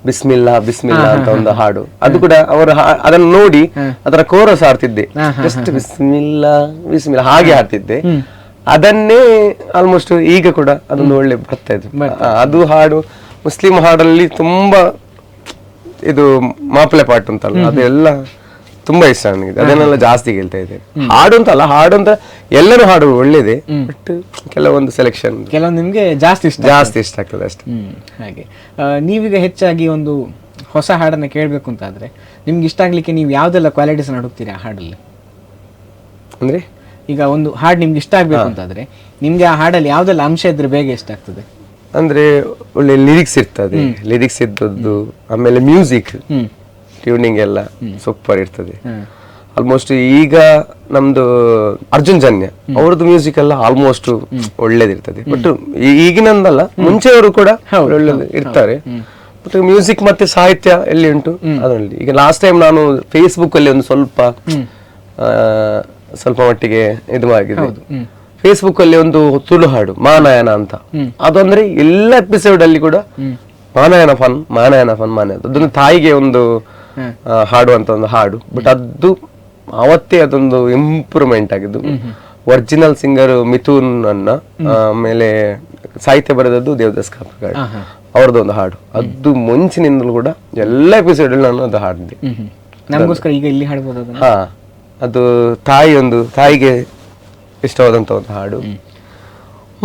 ಬಿಸ್ಮಿಲ್ಲಾ ಬಿಸ್ಮಿಲ್ಲಾ ಅಂತ ಒಂದು ಹಾಡು, ಅದು ಕೂಡ ಅವರು ಅದನ್ನು ನೋಡಿ ಅದರ ಕೋರಸ್ ಹಾಡ್ತಿದ್ದೆ. ಜಸ್ಟ್ ಬಿಸ್ಮಿಲ್ಲಾ ಬಿಸ್ಮಿಲ್ಲಾ ಹಾಗೆ ಹಾಡ್ತಿದ್ದೆ. ಅದನ್ನೇ ಆಲ್ಮೋಸ್ಟ್ ಈಗ ಕೂಡ ಅದೊಂದು ಒಳ್ಳೆ ಬರ್ತಾ ಇತ್ತು. ಅದು ಹಾಡು ಮುಸ್ಲಿಂ ಹಾಡಲ್ಲಿ ತುಂಬಾ ಇದು ಮಾಪ್ಲೆ ಪಾಟ್ ಅಂತಲ್ಲ, ಅದೆಲ್ಲ ತುಂಬಾ ಇಷ್ಟ ನನಗೆ. ಅದನ್ನೆಲ್ಲ ಜಾಸ್ತಿ ಕೇಳ್ತಾ ಇದ್ದೇನೆ. ಹಾಡು ಅಂತಲ್ಲ, ಹಾಡು ಅಂತ ಎಲ್ಲರೂ ಹಾಡು ಒಳ್ಳೇದೇ, ಬಟ್ ಕೆಲವೊಂದು ಸೆಲೆಕ್ಷನ್ ಕೆಲವೊಂದು ನಿಮ್ಗೆ ಜಾಸ್ತಿ ಇಷ್ಟ ಆಗ್ತದೆ ಅಷ್ಟೇ. ಹಾಗೆ ನೀವೀಗ ಹೆಚ್ಚಾಗಿ ಒಂದು ಹೊಸ ಹಾಡನ್ನ ಕೇಳ್ಬೇಕು ಅಂತ ಆದ್ರೆ ನಿಮ್ಗೆ ಇಷ್ಟ ಆಗ್ಲಿಕ್ಕೆ ನೀವು ಯಾವ್ದೆಲ್ಲ ಕ್ವಾಲಿಟೀಸ್ ಹುಡುಕ್ತೀರಾ ಆ ಹಾಡಲ್ಲಿ? ಅಂದ್ರೆ ಈಗ ಒಂದು ಹಾಡು ನಿಮ್ಗೆ ಇಷ್ಟ ಆಗ್ಬೇಕು ಅಂತಾದ್ರೆ ನಿಮ್ಗೆ ಆ ಹಾಡಲ್ಲಿ ಯಾವ್ದೆಲ್ಲ ಅಂಶ ಇದ್ರೆ ಬೇಗ ಇಷ್ಟ ಆಗ್ತದೆ? ಅಂದ್ರೆ ಒಳ್ಳೆ ಲಿರಿಕ್ಸ್ ಇರ್ತದೆ, ಲಿರಿಕ್ಸ್ ಇದ್ದದ್ದು, ಆಮೇಲೆ ಮ್ಯೂಸಿಕ್ ಟ್ಯೂನಿಂಗ್ ಎಲ್ಲ ಸೂಪರ್ ಇರ್ತದೆ. ಆಲ್ಮೋಸ್ಟ್ ಈಗ ನಮ್ದು ಅರ್ಜುನ್ ಜನ್ಯ ಅವ್ರದ್ದು ಮ್ಯೂಸಿಕ್ ಎಲ್ಲ ಆಲ್ಮೋಸ್ಟ್ ಒಳ್ಳೇದಿರ್ತದೆ. ಬಟ್ ಈಗಿನಂದಲ್ಲ, ಮುಂಚೆಯವರು ಕೂಡ ಒಳ್ಳೆದು ಇರ್ತಾರೆ. ಬಟ್ ಮ್ಯೂಸಿಕ್ ಮತ್ತೆ ಸಾಹಿತ್ಯ ಎಲ್ಲಿ ಉಂಟು ಅದರಲ್ಲಿ. ಈಗ ಲಾಸ್ಟ್ ಟೈಮ್ ನಾನು ಫೇಸ್ಬುಕ್ ಅಲ್ಲಿ ಒಂದು ಸ್ವಲ್ಪ ಮಟ್ಟಿಗೆ ಇದು ಆಗಿದೆ. ಫೇಸ್ಬುಕ್ ಅಲ್ಲಿ ಒಂದು ತುಳು ಹಾಡು ಮಾನಯನ ಅಂತ, ಅದಂದ್ರೆ ಎಲ್ಲ ಎಪಿಸೋಡ್ ಅಲ್ಲಿ ಕೂಡ ಮಾನಯನ ಫನ್ ಅದೊಂದು ತಾಯಿಗೆ ಒಂದು ಹಾಡುವಂತ ಒಂದು ಹಾಡು. ಬಟ್ ಅದು ಅವತ್ತೇ ಅದೊಂದು ಇಂಪ್ರೂವ್ಮೆಂಟ್ ಆಗಿದ್ದು. ಒರಿಜಿನಲ್ ಸಿಂಗರ್ ಮಿಥುನ್ ಅನ್ನ, ಆಮೇಲೆ ಸಾಹಿತ್ಯ ಬರೆದದ್ದು ದೇವದಾಸ್ ಕಾಪಗಾಡ್ ಅವ್ರದ್ದು ಒಂದು ಹಾಡು. ಅದು ಮುಂಚಿನಿಂದಲೂ ಕೂಡ ಎಲ್ಲ ಎಪಿಸೋಡ್ ಅಲ್ಲಿ ನಾನು ಅದು ಹಾಡಿದ್ದೆ. ನಮಗೋಸ್ಕರ ಈಗ ಇಲ್ಲಿ ಹಾಡ್ಬೋದು. ಅದು ತಾಯಿಗೆ ಇಷ್ಟವಾದಂತ ಒಂದು ಹಾಡು.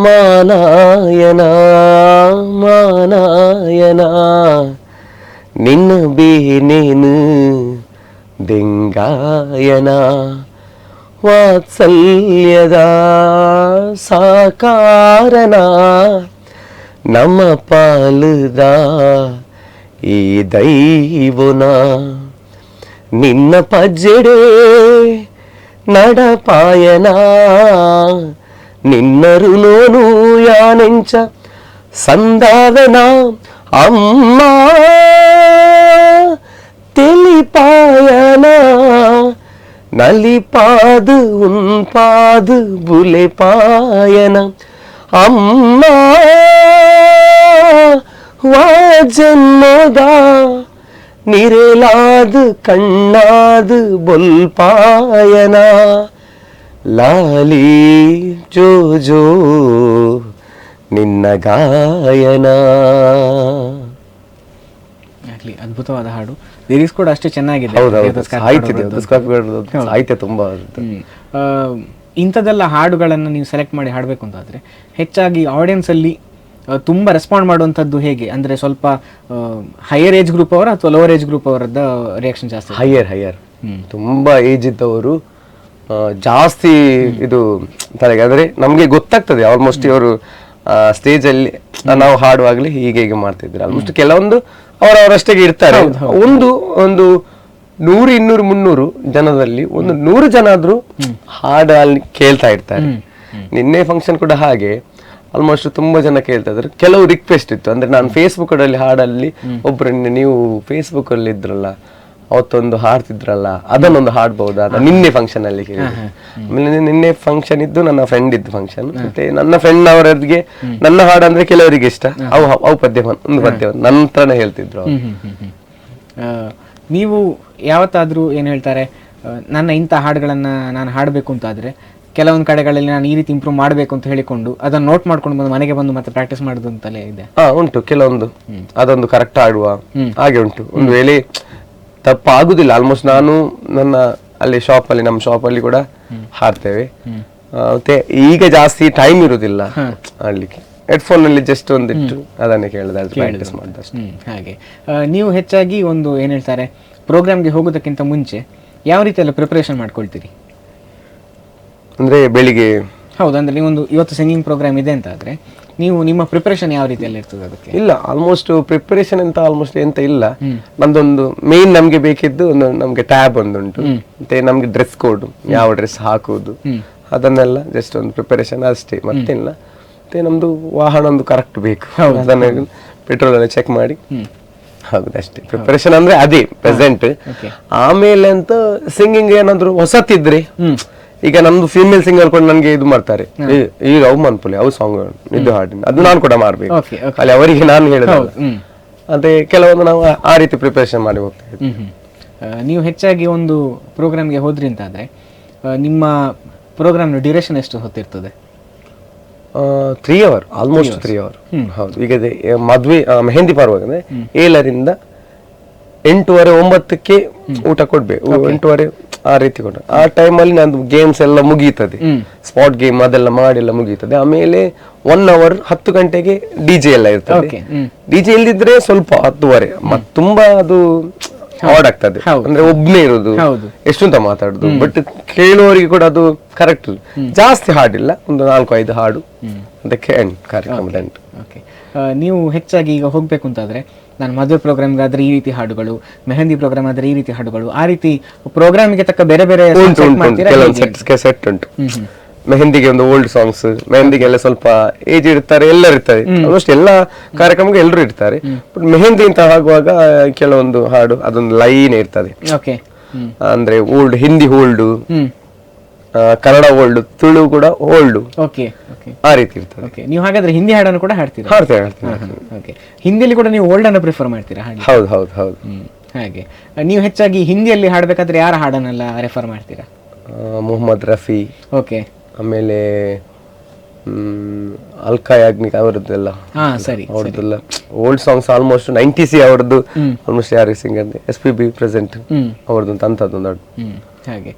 ಮಾನಾಯನ ನಿನ್ನ ಬೇನೇನು ದೆಂಗಾಯನ ವಾತ್ಸಲ್ಯದ ಸಾಕಾರನ ನಮ್ಮ ಪಾಲುದ ಈ ದೈವನ ನಿನ್ನ ಪಜ್ಜೆಡೆ ನಡಪಾಯನ ನಿನ್ನರು ನೋನು ಯಾನೆಂಚ ಸಂದಾದನ ಅಮ್ಮ பாயனா நலிபாது உன் பாது புலே பாயனா அம்மா வா ஜன்மதா நிரலாது கண்ணாது பொல் பாயனா ಲಾಲಿ ಜೋ ಜೋ ನಿನ್ನ ಗಾಯನ. ಆಗ್ಲಿ, ಅದ್ಭುತವಾದ ಹಾಡು. ಲಿರಿಕ್ಸ್ ಕೂಡ ಅಷ್ಟೇ ಚೆನ್ನಾಗಿದೆ. ಸಾಹಿತ್ಯ ತುಂಬಾ ಇಂಥದ್ದೆಲ್ಲ ಹಾಡುಗಳನ್ನು ನೀವು ಸೆಲೆಕ್ಟ್ ಮಾಡಿ ಹಾಡಬೇಕು ಅಂತಾದ್ರೆ ಹೆಚ್ಚಾಗಿ ಆಡಿಯನ್ಸ್ ಅಲ್ಲಿ ತುಂಬಾ ರೆಸ್ಪಾಂಡ್ ಮಾಡುವಂಥದ್ದು ಹೇಗೆ ಅಂದ್ರೆ ಸ್ವಲ್ಪ ಹೈಯರ್ ಏಜ್ ಗ್ರೂಪ್ ಅವರ ಅಥವಾ ಲೋವರ್ ಏಜ್ ಗ್ರೂಪ್ ಅವರದ್ದ ರಿಯಾಕ್ಷನ್ ಜಾಸ್ತಿ? ಹೈಯರ್ ತುಂಬಾ ಏಜ್ ಇದ್ದವರು ಜಾಸ್ತಿ ಇದು ತಲೆಗೆ, ಅಂದ್ರೆ ನಮ್ಗೆ ಗೊತ್ತಾಗ್ತದೆ ಆಲ್ಮೋಸ್ಟ್ ಇವರು ಸ್ಟೇಜ್ ಅಲ್ಲಿ ನಾವು ಹಾಡುವಾಗ್ಲಿ ಹೀಗೆ ಮಾಡ್ತಿದ್ರು. ಆಲ್ಮೋಸ್ಟ್ ಕೆಲವೊಂದು ಅವರವರಷ್ಟೇ ಇರ್ತಾರೆ. ಒಂದು 100, 200, 300 ಜನದಲ್ಲಿ 100 ಜನ ಆದ್ರೂ ಹಾಡು ಅಲ್ಲಿ ಕೇಳ್ತಾ ಇರ್ತಾರೆ. ನಿನ್ನೆ ಫಂಕ್ಷನ್ ಕೂಡ ಹಾಗೆ ಆಲ್ಮೋಸ್ಟ್ ತುಂಬಾ ಜನ ಕೇಳ್ತಾ ಇದ್ರು. ಕೆಲವು ರಿಕ್ವೆಸ್ಟ್ ಇತ್ತು, ಅಂದ್ರೆ ನಾನು ಫೇಸ್ಬುಕ್ ಅಲ್ಲಿ ಹಾಡಲ್ಲಿ ಒಬ್ರು ನೀವು ಫೇಸ್ಬುಕ್ ಅಲ್ಲಿ ಇದ್ರಲ್ಲ ಅವತ್ತೊಂದು ಹಾಡ್ತಿದ್ರಲ್ಲ ಅದನ್ನೊಂದು ಹಾಡ್ಬಹುದಾ ನಿನ್ನೆ ಫಂಕ್ಷನ್ ಅಲ್ಲಿ ಕೇಳಿದ್ರು. ಆಮೇಲೆ ನಿನ್ನೆ ಫಂಕ್ಷನ್ ಇದ್ದು ನನ್ನ ಫ್ರೆಂಡ್ ಇದ್ದು ಫಂಕ್ಷನ್, ಮತ್ತೆ ನನ್ನ ಫ್ರೆಂಡ್ ಅವರಿಗೆ ನನ್ನ ಹಾಡು ಅಂದ್ರೆ ಕೆಲವರಿಗೆ ಇಷ್ಟ, ಅವು ಪದ್ಯ ಒಂದು ಪದ್ಯ ನನ್ನ ಹತ್ರನೇ ಹೇಳ್ತಿದ್ರು. ನೀವು ಯಾವತ್ತಾದ್ರೂ ಏನ್ ಹೇಳ್ತಾರೆ, ನನ್ನ ಇಂಥ ಹಾಡುಗಳನ್ನ ನಾನು ಹಾಡಬೇಕು ಅಂತಾದ್ರೆ ಕೆಲವೊಂದು ಕಡೆಗಳಲ್ಲಿ ನಾನು ಈ ರೀತಿ ಇಂಪ್ರೂವ್ ಮಾಡಬೇಕು ಅಂತ ಹೇಳಿಕೊಂಡು ಅದನ್ನ ನೋಟ್ ಮಾಡ್ಕೊಂಡು ಬಂದು ಮನೆಗೆ ಬಂದು ಮತ್ತೆ ಪ್ರಾಕ್ಟೀಸ್ ಮಾಡೋದು ಅಂತಲೇ ಇದೆ? ಉಂಟು ಕೆಲವೊಂದು, ಅದೊಂದು ಕರೆಕ್ಟ್ ಆಡುವ ಹಾಗೆ ಉಂಟು. ಒಂದು ವೇಳೆ ತಪ್ಪಾಗುದಿಲ್ಲ. ಆಲ್ಮೋಸ್ಟ್ ನಾನು ನನ್ನ ಅಲ್ಲಿ ನಮ್ಮ ಶಾಪ್ ಅಲ್ಲಿ ಕೂಡ ಹಾಡ್ತೇವೆ. ಮತ್ತೆ ಈಗ ಜಾಸ್ತಿ ಟೈಮ್ ಇರುದಿಲ್ಲ ಆಡ್ಲಿಕ್ಕೆ, ಹೆಡ್ಫೋನ್ ಅಲ್ಲಿ ಜಸ್ಟ್ ಒಂದಿಟ್ಟು ಅದನ್ನೇ ಕೇಳಿದ್ರೆ ಪ್ರಾಕ್ಟೀಸ್ ಮಾಡಿದಷ್ಟು. ಹಾಗೆ ನೀವು ಹೆಚ್ಚಾಗಿ ಒಂದು ಏನ್ ಹೇಳ್ತಾರೆ ಪ್ರೋಗ್ರಾಮ್ಗೆ ಹೋಗೋದಕ್ಕಿಂತ ಮುಂಚೆ ಯಾವ ರೀತಿಯೆಲ್ಲ ಪ್ರಿಪರೇಷನ್ ಮಾಡ್ಕೊಳ್ತೀರಿ? ಅಂದ್ರೆ ಬೆಳಿಗ್ಗೆ ಹೌದು, ಅಂದ್ರೆ ನೀವೊಂದು ಇವತ್ತು ಸಿಂಗಿಂಗ್ ಪ್ರೋಗ್ರಾಮ್ ಇದೆ ಅಂತ ಆದ್ರೆ ನೀವು ನಿಮ್ಮ ಪ್ರಿಪರೇಷನ್ ಯಾವ ರೀತಿಯಲ್ಲಿ ಇರ್ತದೆ ಅದಕ್ಕೆ? ಇಲ್ಲ, ಆಲ್ಮೋಸ್ಟ್ ಪ್ರಿಪರೇಷನ್ ಅಂತ ಆಲ್ಮೋಸ್ಟ್ ಎಂತ ಇಲ್ಲ. ನಮ್ದೊಂದು ಮೇನ್ ನಮ್ಗೆ ಬೇಕಿದ್ದು ಒಂದು ನಮ್ಗೆ ಟ್ಯಾಬ್ ಒಂದುಂಟು, ಮತ್ತೆ ನಮ್ಗೆ ಡ್ರೆಸ್ ಕೋಡ್, ಯಾವ ಡ್ರೆಸ್ ಹಾಕುವುದು ಅದನ್ನೆಲ್ಲ ಜಸ್ಟ್ ಒಂದು ಪ್ರಿಪರೇಷನ್ ಅಷ್ಟೇ, ಮತ್ತಿಲ್ಲ. ಮತ್ತೆ ನಮ್ದು ವಾಹನ ಒಂದು ಕರೆಕ್ಟ್ ಬೇಕು, ಅದನ್ನ ಪೆಟ್ರೋಲ್ ಎಲ್ಲ ಚೆಕ್ ಮಾಡಿ ಹೌದು ಅಷ್ಟೇ ಪ್ರಿಪರೇಷನ್ ಅಂದ್ರೆ ಅದೇ ಪ್ರೆಸೆಂಟ್. ಆಮೇಲೆ ಅಂತ ಸಿಂಗಿಂಗ್ ಏನಾದ್ರು ಹೊಸತಿದ್ರೆ, ಈಗ ನಮ್ದು ಫೀಮೇಲ್ ಸಿಂಗರ್ ಕೂಡ ನನ್ಗೆ ಇದು ಮಾಡ್ತಾರೆ, ಈಗ ಅವು ಮನ್ಪುಲಿ ಅವು ಸಾಂಗ್ ಇದು ಹಾಡಿನ ಅದು ನಾನು ಕೂಡ ಮಾಡ್ಬೇಕು, ಅಲ್ಲಿ ಅವರಿಗೆ ನಾನು ಹೇಳಿದ ಅದೇ ಕೆಲವೊಂದು ನಾವು ಆ ರೀತಿ ಪ್ರಿಪರೇಷನ್ ಮಾಡಿ ಹೋಗ್ತೇವೆ. ನೀವು ಹೆಚ್ಚಾಗಿ ಒಂದು ಪ್ರೋಗ್ರಾಮ್ಗೆ ಹೋದ್ರಿ ಅಂತ ಆದ್ರೆ ನಿಮ್ಮ ಪ್ರೋಗ್ರಾಮ್ ಡ್ಯೂರೇಷನ್ ಎಷ್ಟು ಹೊತ್ತಿರ್ತದೆ? 3 hour, ಆಲ್ಮೋಸ್ಟ್ 3 hour. ಹೌದು, ಈಗ ಮದ್ವೆ ಮೆಹಂದಿ ಪರ್ವಾಗ 7ರಿಂದ 8:30, 9ಕ್ಕೆ ಊಟ ಕೊಡ್ಬೇಕು, 8:30 ಆ ರೀತಿ ಕೊಡ. ಆ ಟೈಮಲ್ಲಿ ನಂದು ಗೇಮ್ಸ್ ಎಲ್ಲ ಮುಗೀತದೆ, ಸ್ಪಾಟ್ ಗೇಮ್ ಅದೆಲ್ಲ ಮಾಡಿ ಎಲ್ಲ ಮುಗೀತದೆ. ಆಮೇಲೆ 1 hour 10 ಗಂಟೆಗೆ ಡಿಜೆ ಎಲ್ಲ ಇರ್ತದೆ. ಡಿಜೆ ಇಲ್ದಿದ್ರೆ ಸ್ವಲ್ಪ 10:30 ಮತ್ತೆ ತುಂಬಾ ಅದು ಹಾರ್ಡ್ ಆಗ್ತದೆ, ಅಂದ್ರೆ ಒಬ್ನೇ ಇರೋದು ಎಷ್ಟು ಅಂತ ಮಾತಾಡುದು. ಬಟ್ ಕೇಳುವವರಿಗೆ ಕೂಡ ಅದು ಕರೆಕ್ಟ್, ಜಾಸ್ತಿ ಹಾಡಿಲ್ಲ, ಒಂದು 4-5 ಹಾಡು ಅದಕ್ಕೆ ಎಂಡ್ ಕಾರ್ಯಕ್ರಮದ ಎಂಡ್. ನೀವು ಹೆಚ್ಚಾಗಿ ಈಗ ಹೋಗ್ಬೇಕು ಅಂತಾದ್ರೆ ನಾನು ಮದುವೆ ಪ್ರೋಗ್ರಾಮ್ಗಾದ್ರೆ ಈ ರೀತಿ ಹಾಡುಗಳು, ಮೆಹಂದಿ ಪ್ರೋಗ್ರಾಮ್ ಆದ್ರೆ ಈ ರೀತಿ ಹಾಡುಗಳು, ಆ ರೀತಿ ಪ್ರೋಗ್ರಾಮ್ಗೆ ತಕ್ಕ ಬೇರೆ ಬೇರೆ ಸೆಟ್ ಉಂಟು. ಮೆಹಂದಿಗೆ ಒಂದು ಓಲ್ಡ್ ಸಾಂಗ್ಸ್, ಮೆಹಂದಿಗೆಲ್ಲ ಸ್ವಲ್ಪ ಏಜ್ ಇರ್ತಾರೆ, ಎಲ್ಲರೂ ಇರ್ತಾರೆ, ಆಲ್ಮೋಸ್ಟ್ ಎಲ್ಲ ಕಾರ್ಯಕ್ರಮಕ್ಕೆ ಎಲ್ಲರೂ ಇರ್ತಾರೆ. ಬಟ್ ಮೆಹಂದಿ ಅಂತ ಆಗುವಾಗ ಕೆಲವೊಂದು ಹಾಡು ಅದೊಂದು ಲೈನ್ ಇರ್ತದೆ, ಅಂದ್ರೆ old Hindi old, Kannada old, Tulu ಕೂಡ ಓಲ್ಡ್, ಆ ರೀತಿ ಇರ್ತದೆ. ನೀವು ಹಾಗಾದ್ರೆ ಹಿಂದಿ ಹಾಡನ್ನು ಕೂಡ ಹಾಡ್ತೀರಾ? ಹಾಡ್ತೇವೆ. ಹಿಂದಿಯಲ್ಲಿ ಕೂಡ ನೀವು ಓಲ್ಡ್ ಅನ್ನು ಪ್ರಿಫರ್ ಮಾಡ್ತೀರಾ? ಹೌದು ಹೌದು ಹೌದು. ಹಾಗೆ ನೀವು ಹೆಚ್ಚಾಗಿ ಹಿಂದಿಯಲ್ಲಿ ಹಾಡ್ಬೇಕಾದ್ರೆ ಯಾರ ಹಾಡನ್ನೆಲ್ಲ ರೆಫರ್ ಮಾಡ್ತೀರಾ? ಮೊಹಮ್ಮದ್ ರಫಿ, ಓಕೆ, ಆಮೇಲೆ ಅಲ್ಕಾ ಯಾಗ್ನಿಕ್ ಅವರದ್ದೆಲ್ಲ, ಅವ್ರದ್ದೆಲ್ಲ ಓಲ್ಡ್ ಸಾಂಗ್ಸ್ ಆಲ್ಮೋಸ್ಟ್ 90s ಅವರದ್ದು ಆಲ್ಮೋಸ್ಟ್ ಯಾರು ಸಿಂಗರ್ SPB ಪ್ರೆಸೆಂಟ್ ಅವ್ರದ್ದು ಅಂತದ್ದೊಂದು ಹಾಡು. ಹಾಗೆ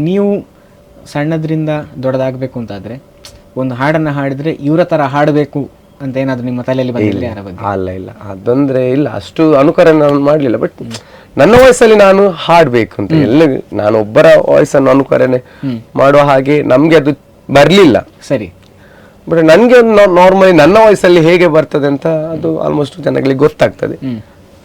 ನೀವು ಸಣ್ಣದ್ರಿಂದ ದೊಡ್ಡದಾಗಬೇಕು ಅಂತಾದ್ರೆ ಒಂದು ಹಾಡನ್ನ ಹಾಡಿದ್ರೆ ಇವರ ತರ ಹಾಡಬೇಕು ಅಂತ ಏನಾದ್ರು ನಿಮ್ಮ ತಲೆಯಲ್ಲಿ ಬಂದಿಲ್ಲ ಯಾರ ಬಗ್ಗೆ? ಅಲ್ಲ ಇಲ್ಲ, ಅದಂದ್ರೆ ಇಲ್ಲ, ಅಷ್ಟು ಅನುಕರಣೆ ನಾನು ಮಾಡ್ಲಿಲ್ಲ. ಬಟ್ ನನ್ನ ವಯಸ್ಸಲ್ಲಿ ನಾನು ಹಾಡ್ಬೇಕು ಅಂತ ಎಲ್ಲ, ನಾನು ಒಬ್ಬರ ವಾಯ್ಸ್ ಅನ್ನು ಅನುಕರಣೆ ಮಾಡುವ ಹಾಗೆ ನಮ್ಗೆ ಅದು ಬರ್ಲಿಲ್ಲ. ಸರಿ, ಬಟ್ ನನ್ಗೆ ನಾರ್ಮಲಿ ನನ್ನ ವಯಸ್ಸಲ್ಲಿ ಹೇಗೆ ಬರ್ತದೆ ಅಂತ ಅದು ಆಲ್ಮೋಸ್ಟ್ ಜನಗಳಿಗೆ ಗೊತ್ತಾಗ್ತದೆ,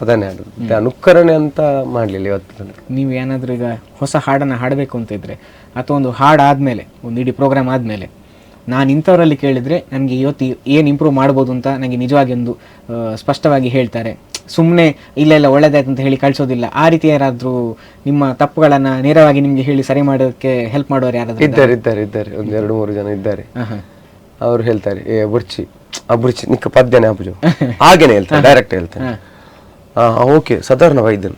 ಅದನ್ನೇ ಹಾಡುದು. ಅನುಕರಣೆ ಅಂತ ಮಾಡ್ಲಿಲ್ಲ ಇವತ್ತು. ನೀವು ಏನಾದ್ರೂ ಈಗ ಹೊಸ ಹಾಡನ್ನ ಹಾಡಬೇಕು ಅಂತ ಇದ್ರೆ, ಅಥವಾ ಒಂದು ಹಾಡು ಆದ್ಮೇಲೆ, ಒಂದು ಇಡೀ ಪ್ರೋಗ್ರಾಮ್ ಆದ್ಮೇಲೆ ನಾನು ಇಂಥವರಲ್ಲಿ ಕೇಳಿದ್ರೆ ನನಗೆ ಇವತ್ತು ಏನು ಇಂಪ್ರೂವ್ ಮಾಡ್ಬೋದು ಅಂತ ನನಗೆ ನಿಜವಾಗಿ ಒಂದು ಸ್ಪಷ್ಟವಾಗಿ ಹೇಳ್ತಾರೆ, ಸುಮ್ಮನೆ ಇಲ್ಲ ಒಳ್ಳೇದಾಯ್ತು ಅಂತ ಹೇಳಿ ಕಳ್ಸೋದಿಲ್ಲ, ಆ ರೀತಿ ಯಾರಾದ್ರೂ ನಿಮ್ಮ ತಪ್ಪುಗಳನ್ನ ನೇರವಾಗಿ ನಿಮ್ಗೆ ಹೇಳಿ ಸರಿ ಮಾಡೋದಕ್ಕೆ ಹೆಲ್ಪ್ ಮಾಡೋರು ಯಾರಾದ್ರೂ ಇದ್ದಾರೆ ಒಂದು 2-3 ಜನ ಇದ್ದಾರೆ. ಅವ್ರು ಹೇಳ್ತಾರೆ ಏ ಬುರ್ಚಿ ಅಬುರ್ಚಿ ನಿಕ್ಕ ಪದ್ಯನೇ ಅಬುಜು ಹಾಗೇನೆ ಹೇಳ್ತಾರೆ, ಡೈರೆಕ್ಟ್ ಹೇಳ್ತಾರೆ. ಓಕೆ ಸಾಧಾರಣ ವೈದ್ಯನ್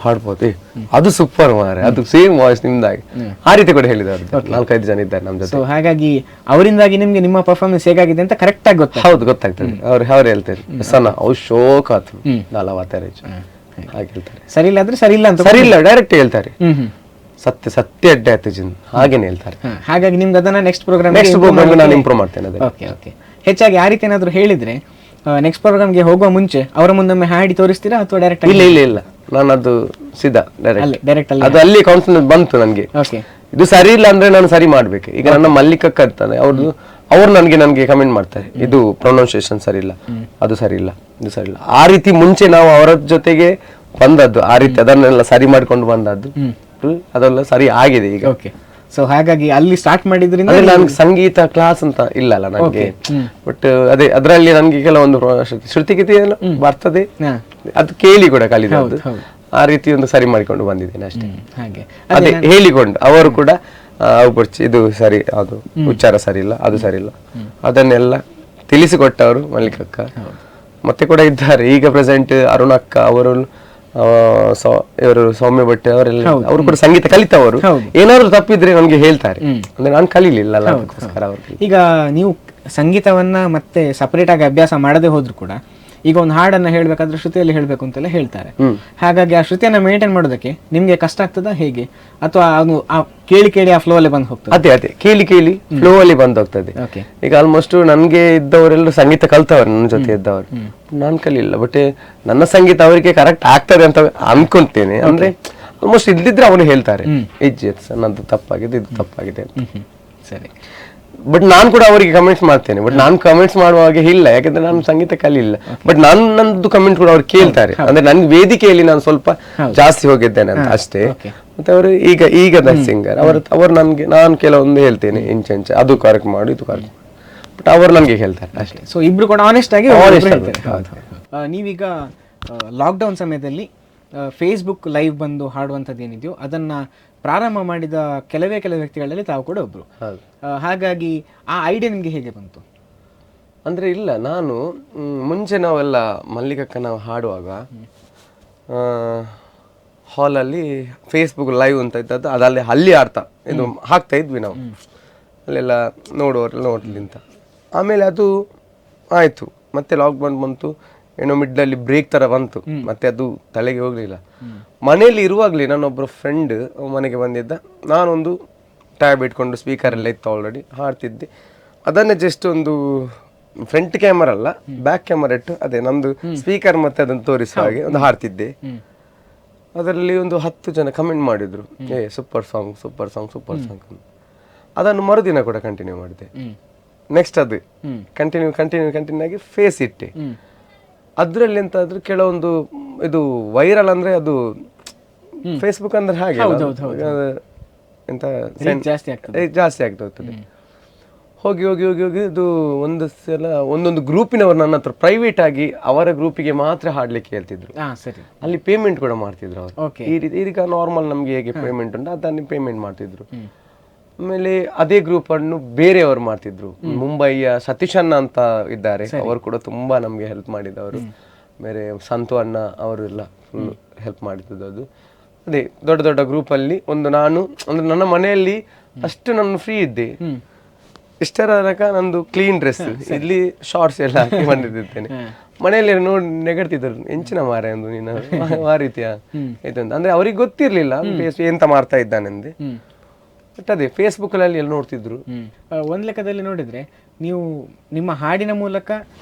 ಹಾಡ್ಬೋದು, ಅದು ಸೂಪರ್ ಮಾರೆ, ಅದು ಸೇಮ್ ವಾಯ್ಸ್ ನಿಮ್ದಾಗಿ, ಆ ರೀತಿ ಕೂಡ ಹೇಳಿದವರು 4-5 ಜನ ಇದ್ದಾರೆ ನಮ್ಮ ಜೊತೆ. ಹಾಗಾಗಿ ಅವರಿಂದಾಗಿ ನಿಮ್ಗೆ ನಿಮ್ಮ ಪರ್ಫಾರ್ಮೆನ್ಸ್ ಹೇಗಾಗಿದೆ ಅಂತ ಕರೆಕ್ಟ್ ಆಗಿ ಹೌದು ಗೊತ್ತಾಗ್ತದೆ. ಅವ್ರು ಹೇಳ್ತಾರೆ ಸಣ್ಣ ಅವು ಶೋಕ್ ಆತು ಹಾಗೆ ಹೇಳ್ತಾರೆ. ಸರಿ ಇಲ್ಲ ಅಂದ್ರೆ ಸರಿ ಇಲ್ಲ ಅಂತ ಸರಿ ಇಲ್ಲ ಡೈರೆಕ್ಟ್ ಹೇಳ್ತಾರೆ, ಸತ್ಯ ಅಡ್ಡೆ ಆಯ್ತು ಜಿನ್ ಹಾಗೇನೆ ಹೇಳ್ತಾರೆ. ಹಾಗಾಗಿ ನಿಮ್ಗೆ ಅದನ್ನ ನೆಕ್ಸ್ಟ್ ಪ್ರೋಗ್ರಾಮ್ ನಾನು ಇಂಪ್ರೂವ್ ಮಾಡ್ತೇನೆ. ಓಕೆ ಹೆಚ್ಚಾಗಿ ಆ ರೀತಿ ಏನಾದ್ರು ಹೇಳಿದ್ರೆ ನೆಕ್ಸ್ಟ್ ಪ್ರೋಗ್ರಾಮ್ಗೆ ಹೋಗುವ ಮುಂಚೆ ಅವರ ಮುಂದೊಮ್ಮೆ ಹಾಡಿ ತೋರಿಸ್ತೀರಾ ಅಥವಾ ಡೈರೆಕ್ಟ್? ಇಲ್ಲ ನಾನು ಅದು ಸೀದಾ ಡೈರೆಕ್ಟ್ ಅದು ಅಲ್ಲಿ ಕಾನ್ಫಿಡೆನ್ಸ್ ಬಂತು ನನಗೆ, ಇದು ಸರಿ ಇಲ್ಲ ಅಂದ್ರೆ ನಾನು ಸರಿ ಮಾಡ್ಬೇಕು. ಈಗ ನನ್ನ ಮಲ್ಲಿಕಕ್ಕ ಇರ್ತಾನೆ, ಅವ್ರು ನನಗೆ ಕಮೆಂಟ್ ಮಾಡ್ತಾರೆ ಇದು ಪ್ರೊನೌನ್ಸಿಯೇಷನ್ ಸರಿ ಇಲ್ಲ, ಅದು ಸರಿ ಇಲ್ಲ, ಇದು ಸರಿ ಇಲ್ಲ. ಆ ರೀತಿ ಮುಂಚೆ ನಾವು ಅವರ ಜೊತೆಗೆ ಬಂದದ್ದು, ಆ ರೀತಿ ಅದನ್ನೆಲ್ಲ ಸರಿ ಮಾಡ್ಕೊಂಡು ಬಂದದ್ದು, ಅದೆಲ್ಲ ಸರಿ ಆಗಿದೆ ಈಗ. ಸೊ ಹಾಗಾಗಿ ಅಲ್ಲಿ ಸ್ಟಾರ್ಟ್ ಮಾಡಿದ್ರಿಂದ ನನ್ಗೆ ಸಂಗೀತ ಕ್ಲಾಸ್ ಅಂತ ಇಲ್ಲಲ್ಲ ನನಗೆ, ಬಟ್ ಅದೇ ಅದರಲ್ಲಿ ನನ್ಗೆ ಕೆಲವೊಂದು ಶ್ರುತಿಗೀತೆ ಬರ್ತದೆ, ಅದು ಕೇಳಿ ಕೂಡ ಕಲಿದದ್ದು, ಆ ರೀತಿ ಒಂದು ಸರಿ ಮಾಡಿಕೊಂಡು ಬಂದಿದ್ದೇನೆ ಅಷ್ಟೇ. ಹಾಗೆ ಅದೇ ಹೇಳಿಕೊಂಡು ಅವರು ಕೂಡ ಇದು ಸರಿ, ಅದು ಉಚ್ಚಾರ ಸರಿ ಇಲ್ಲ, ಅದು ಸರಿ ಇಲ್ಲ, ಅದನ್ನೆಲ್ಲ ತಿಳಿಸಿಕೊಟ್ಟವರು ಮಲ್ಲಿಕಕ್ಕ. ಮತ್ತೆ ಕೂಡ ಇದ್ದಾರೆ ಈಗ ಪ್ರೆಸೆಂಟ್ ಅರುಣಕ್ಕ ಅವರು, ಇವರು ಸೌಮ್ಯ ಭಟ್ ಅವರೆಲ್ಲ, ಅವರು ಕೂಡ ಸಂಗೀತ ಕಲಿತವರು. ಏನಾದ್ರು ತಪ್ಪಿದ್ರೆ ನನ್ಗೆ ಹೇಳ್ತಾರೆ, ಅಂದ್ರೆ ನಾನು ಕಲೀಲಿಲ್ಲ ಅದಕ್ಕೋಸ್ಕರ ಅವ್ರಿಗೆ. ಈಗ ನೀವು ಸಂಗೀತವನ್ನ ಮತ್ತೆ ಸಪರೇಟ್ ಆಗಿ ಅಭ್ಯಾಸ ಮಾಡದೆ ಹೋದ್ರು ಕೂಡ ಈಗ ಒಂದು ಹಾಡನ್ನ ಹೇಳ್ಬೇಕಾದ್ರೆ ಶ್ರುತಿಯಲ್ಲಿ ಹೇಳ್ಬೇಕು ಅಂತೆಲ್ಲ ಹೇಳ್ತಾರೆ. ಹಾಗಾಗಿ ಆ ಶ್ರುತಿಯನ್ನ ಮೇಂಟೈನ್ ಮಾಡೋದಕ್ಕೆ ನಿಮ್ಗೆ ಕಷ್ಟ ಆಗ್ತದ ಹೇಗೆ, ಅಥವಾ ಕೇಳಿ ಆ ಫ್ಲೋ ಅಲ್ಲಿ ಬಂದು ಹೋಗ್ತದೆ? ಅದೇ ಕೇಳಿ ಫ್ಲೋ ಅಲ್ಲಿ ಬಂದು ಹೋಗ್ತದೆ. ಈಗ ಆಲ್ಮೋಸ್ಟ್ ನನ್ಗೆ ಇದ್ದವರೆಲ್ಲರೂ ಸಂಗೀತ ಕಲ್ತವ್ರು, ನನ್ನ ಜೊತೆ ಇದ್ದವರು, ನಾನ್ ಕಲಿಲ್ಲ. ಬಟ್ ನನ್ನ ಸಂಗೀತ ಅವರಿಗೆ ಕರೆಕ್ಟ್ ಆಗ್ತದೆ ಅಂತ ಅನ್ಕೊಂತೇನೆ. ಅಂದ್ರೆ ಆಲ್ಮೋಸ್ಟ್ ಇದ್ದಿದ್ರೆ ಅವನು ಹೇಳ್ತಾರೆ ನನ್ನದು ತಪ್ಪಾಗಿದೆ, ಇದು ತಪ್ಪಾಗಿದೆ. ಸರಿ, ಬಟ್ ನಾನ್ ಕೂಡ ಅವರಿಗೆ ಕಮೆಂಟ್ಸ್ ಮಾಡ್ತೇನೆ. ಬಟ್ ನಾನು ಕಮೆಂಟ್ಸ್ ಮಾಡುವಾಗ ಇಲ್ಲ, ಯಾಕಂದ್ರೆ ನಾನು ಸಂಗೀತ ಕಲಿಲ್ಲ. ಬಟ್ ನನ್ನದು ಕಮೆಂಟ್ ಕೂಡ ಅವ್ರು ಕೇಳ್ತಾರೆ. ಅಂದ್ರೆ ನನ್ ವೇದಿಕೆಯಲ್ಲಿ ನಾನು ಸ್ವಲ್ಪ ಜಾಸ್ತಿ ಹೋಗಿದ್ದೇನೆ ಅಂತ ಅಷ್ಟೇ. ಮತ್ತೆ ಅವರು ಈಗ ಸಿಂಗರ್ ಅವರು ನನ್ಗೆ, ನಾನು ಕೆಲವೊಂದು ಹೇಳ್ತೇನೆ ಇಂಚೆ ಅದು ಕರೆಕ್ಟ್ ಮಾಡು, ಇದು ಕರೆಕ್ಟ್, ಬಟ್ ಅವರು ನನ್ಗೆ ಹೇಳ್ತಾರೆ ಅಷ್ಟೇ. ಸೊ ಇಬ್ರು ಕೂಡ ಆನೆಸ್ಟ್ ಆಗಿ ನೀವೀಗ ಲಾಕ್ಡೌನ್ ಸಮಯದಲ್ಲಿ ಫೇಸ್ಬುಕ್ ಲೈವ್ ಬಂದು ಹಾಡುವಂಥದ್ದು ಏನಿದೆಯೋ ಅದನ್ನ ಪ್ರಾರಂಭ ಮಾಡಿದ ಕೆಲವೇ ವ್ಯಕ್ತಿಗಳಲ್ಲಿ ತಾವು ಕೂಡ ಒಬ್ರು. ಹಾಗಾಗಿ ಆ ಐಡಿಯಾ ನಿಮ್ಗೆ ಹೇಗೆ ಬಂತು? ಅಂದ್ರೆ ಇಲ್ಲ, ನಾನು ಮುಂಚೆ ನಾವೆಲ್ಲ ಮಲ್ಲಿಕಕ್ಕ ನಾವು ಹಾಡುವಾಗ ಹಾಲಲ್ಲಿ ಫೇಸ್ಬುಕ್ ಲೈವ್ ಅಂತ ಇದ್ದದ್ದು, ಅದಲ್ಲಿ ಅಲ್ಲಿ ಇದು ಹಾಕ್ತಾ ಇದ್ವಿ ನಾವು, ಅಲ್ಲೆಲ್ಲ ನೋಡ್ಲಿ ಅಂತ. ಆಮೇಲೆ ಅದು ಆಯ್ತು, ಮತ್ತೆ ಲಾಕ್ಡೌನ್ ಬಂತು, ಏನೋ ಮಿಡ್ಲಲ್ಲಿ ಬ್ರೇಕ್ ತರ ಬಂತು, ಮತ್ತೆ ಅದು ತಲೆಗೆ ಹೋಗ್ಲಿಲ್ಲ. ಮನೆಯಲ್ಲಿ ಇರುವಾಗಲೇ ನನ್ನೊಬ್ಬರು ಫ್ರೆಂಡ್ ಮನೆಗೆ ಬಂದಿದ್ದ, ನಾನೊಂದು ಟ್ಯಾಬ್ ಇಟ್ಕೊಂಡು ಸ್ಪೀಕರ್ ಎಲ್ಲ ಇತ್ತು ಆಲ್ರೆಡಿ, ಹಾಡ್ತಿದ್ದೆ. ಅದನ್ನೇ ಜಸ್ಟ್ ಒಂದು ಫ್ರಂಟ್ ಕ್ಯಾಮರಾ ಅಲ್ಲ ಬ್ಯಾಕ್ ಕ್ಯಾಮರಾ ಇಟ್ಟು ಅದೇ ನಮ್ದು ಸ್ಪೀಕರ್ ಮತ್ತೆ ಅದನ್ನು ತೋರಿಸುವ ಹಾಗೆ ಒಂದು ಹಾಡ್ತಿದ್ದೆ. ಅದರಲ್ಲಿ ಒಂದು 10 ಜನ ಕಮೆಂಟ್ ಮಾಡಿದ್ರು, super song super song super song. ಅದನ್ನು ಮರುದಿನ ಕೂಡ ಕಂಟಿನ್ಯೂ ಮಾಡಿದೆ. ನೆಕ್ಸ್ಟ್ ಅದು ಕಂಟಿನ್ಯೂ ಆಗಿ ಫೇಸ್ ಇಟ್ಟೆ. ಅದ್ರಲ್ಲಿ ಎಂತ ಆದ್ರೆ ಕೆಲವೊಂದು ಇದು ವೈರಲ್ ಅಂದ್ರೆ ಅದು ಫೇಸ್ಬುಕ್ ಅಂದ್ರೆ ಹಾಗೆ ಎಂತ ಜಾಸ್ತಿ ಆಗ್ತಾ ಹೋಗ್ತದೆ. ಹೋಗಿ ಇದು ಒಂದು ಸಲ ಒಂದೊಂದು ಗ್ರೂಪಿನವರು ನನ್ನ ಹತ್ರ ಪ್ರೈವೇಟ್ ಆಗಿ ಅವರ ಗ್ರೂಪಿಗೆ ಮಾತ್ರ ಹಾಡ್ಲಿಕ್ಕೆ ಹೇಳ್ತಿದ್ರು. ಅಲ್ಲಿ ಪೇಮೆಂಟ್ ಕೂಡ ಮಾಡ್ತಿದ್ರು ಅವರು. ಈಗ ನಾರ್ಮಲ್ ನಮ್ಗೆ ಹೇಗೆ ಪೇಮೆಂಟ್ ಉಂಟು ಅದನ್ನ ಪೇಮೆಂಟ್ ಮಾಡ್ತಿದ್ರು. ಆಮೇಲೆ ಅದೇ ಗ್ರೂಪ್ ಅನ್ನು ಬೇರೆಯವರು ಮಾಡ್ತಿದ್ರು. ಮುಂಬೈಯ ಸತೀಶ್ ಅಣ್ಣ ಅಂತ ಇದ್ದಾರೆ, ಅವರು ಕೂಡ ತುಂಬಾ ನಮ್ಗೆ ಹೆಲ್ಪ್ ಮಾಡಿದವರು. ಬೇರೆ ಸಂತು ಅಣ್ಣ ಅವರೆಲ್ಲ ಫುಲ್ ಹೆಲ್ಪ್ ಮಾಡಿದ್ದು. ಅದು ಅದೇ ದೊಡ್ಡ ಗ್ರೂಪ್ ಅಲ್ಲಿ ಒಂದು ನಾನು ಅಂದ್ರೆ ನನ್ನ ಮನೆಯಲ್ಲಿ ಅಷ್ಟು ನಾನು ಫ್ರೀ ಇದ್ದೆ. ಇಷ್ಟರ ತನಕ ನಂದು ಕ್ಲೀನ್ ಡ್ರೆಸ್, ಇಲ್ಲಿ ಶಾರ್ಟ್ಸ್ ಎಲ್ಲ ಹಾಕಿ ಬಂದಿದ್ದೇನೆ. ಮನೆಯಲ್ಲಿ ನೋಡಿ ನೆಗಡ್ತಿದ್ರು, ಎಂಚಿನ ಮಾರೆ ಅಂದು ನೀನು ಆ ರೀತಿಯ ಇದಂತ. ಅಂದ್ರೆ ಅವ್ರಿಗೆ ಗೊತ್ತಿರ್ಲಿಲ್ಲ ಎಂತ ಮಾಡ್ತಾ ಇದ್ದಾನೆಂದು. ಬಟ್ ಅದೇ ಫೇಸ್ಬುಕ್ ಅಲ್ಲಿ ಎಲ್ಲ ನೋಡ್ತಿದ್ರು. ಒಂದ್ ಲೆಕ್ಕದಲ್ಲಿ ನೋಡಿದ್ರೆ ನೀವು ನಿಮ್ಮ ಹಾಡಿನ ಮೂಲಕ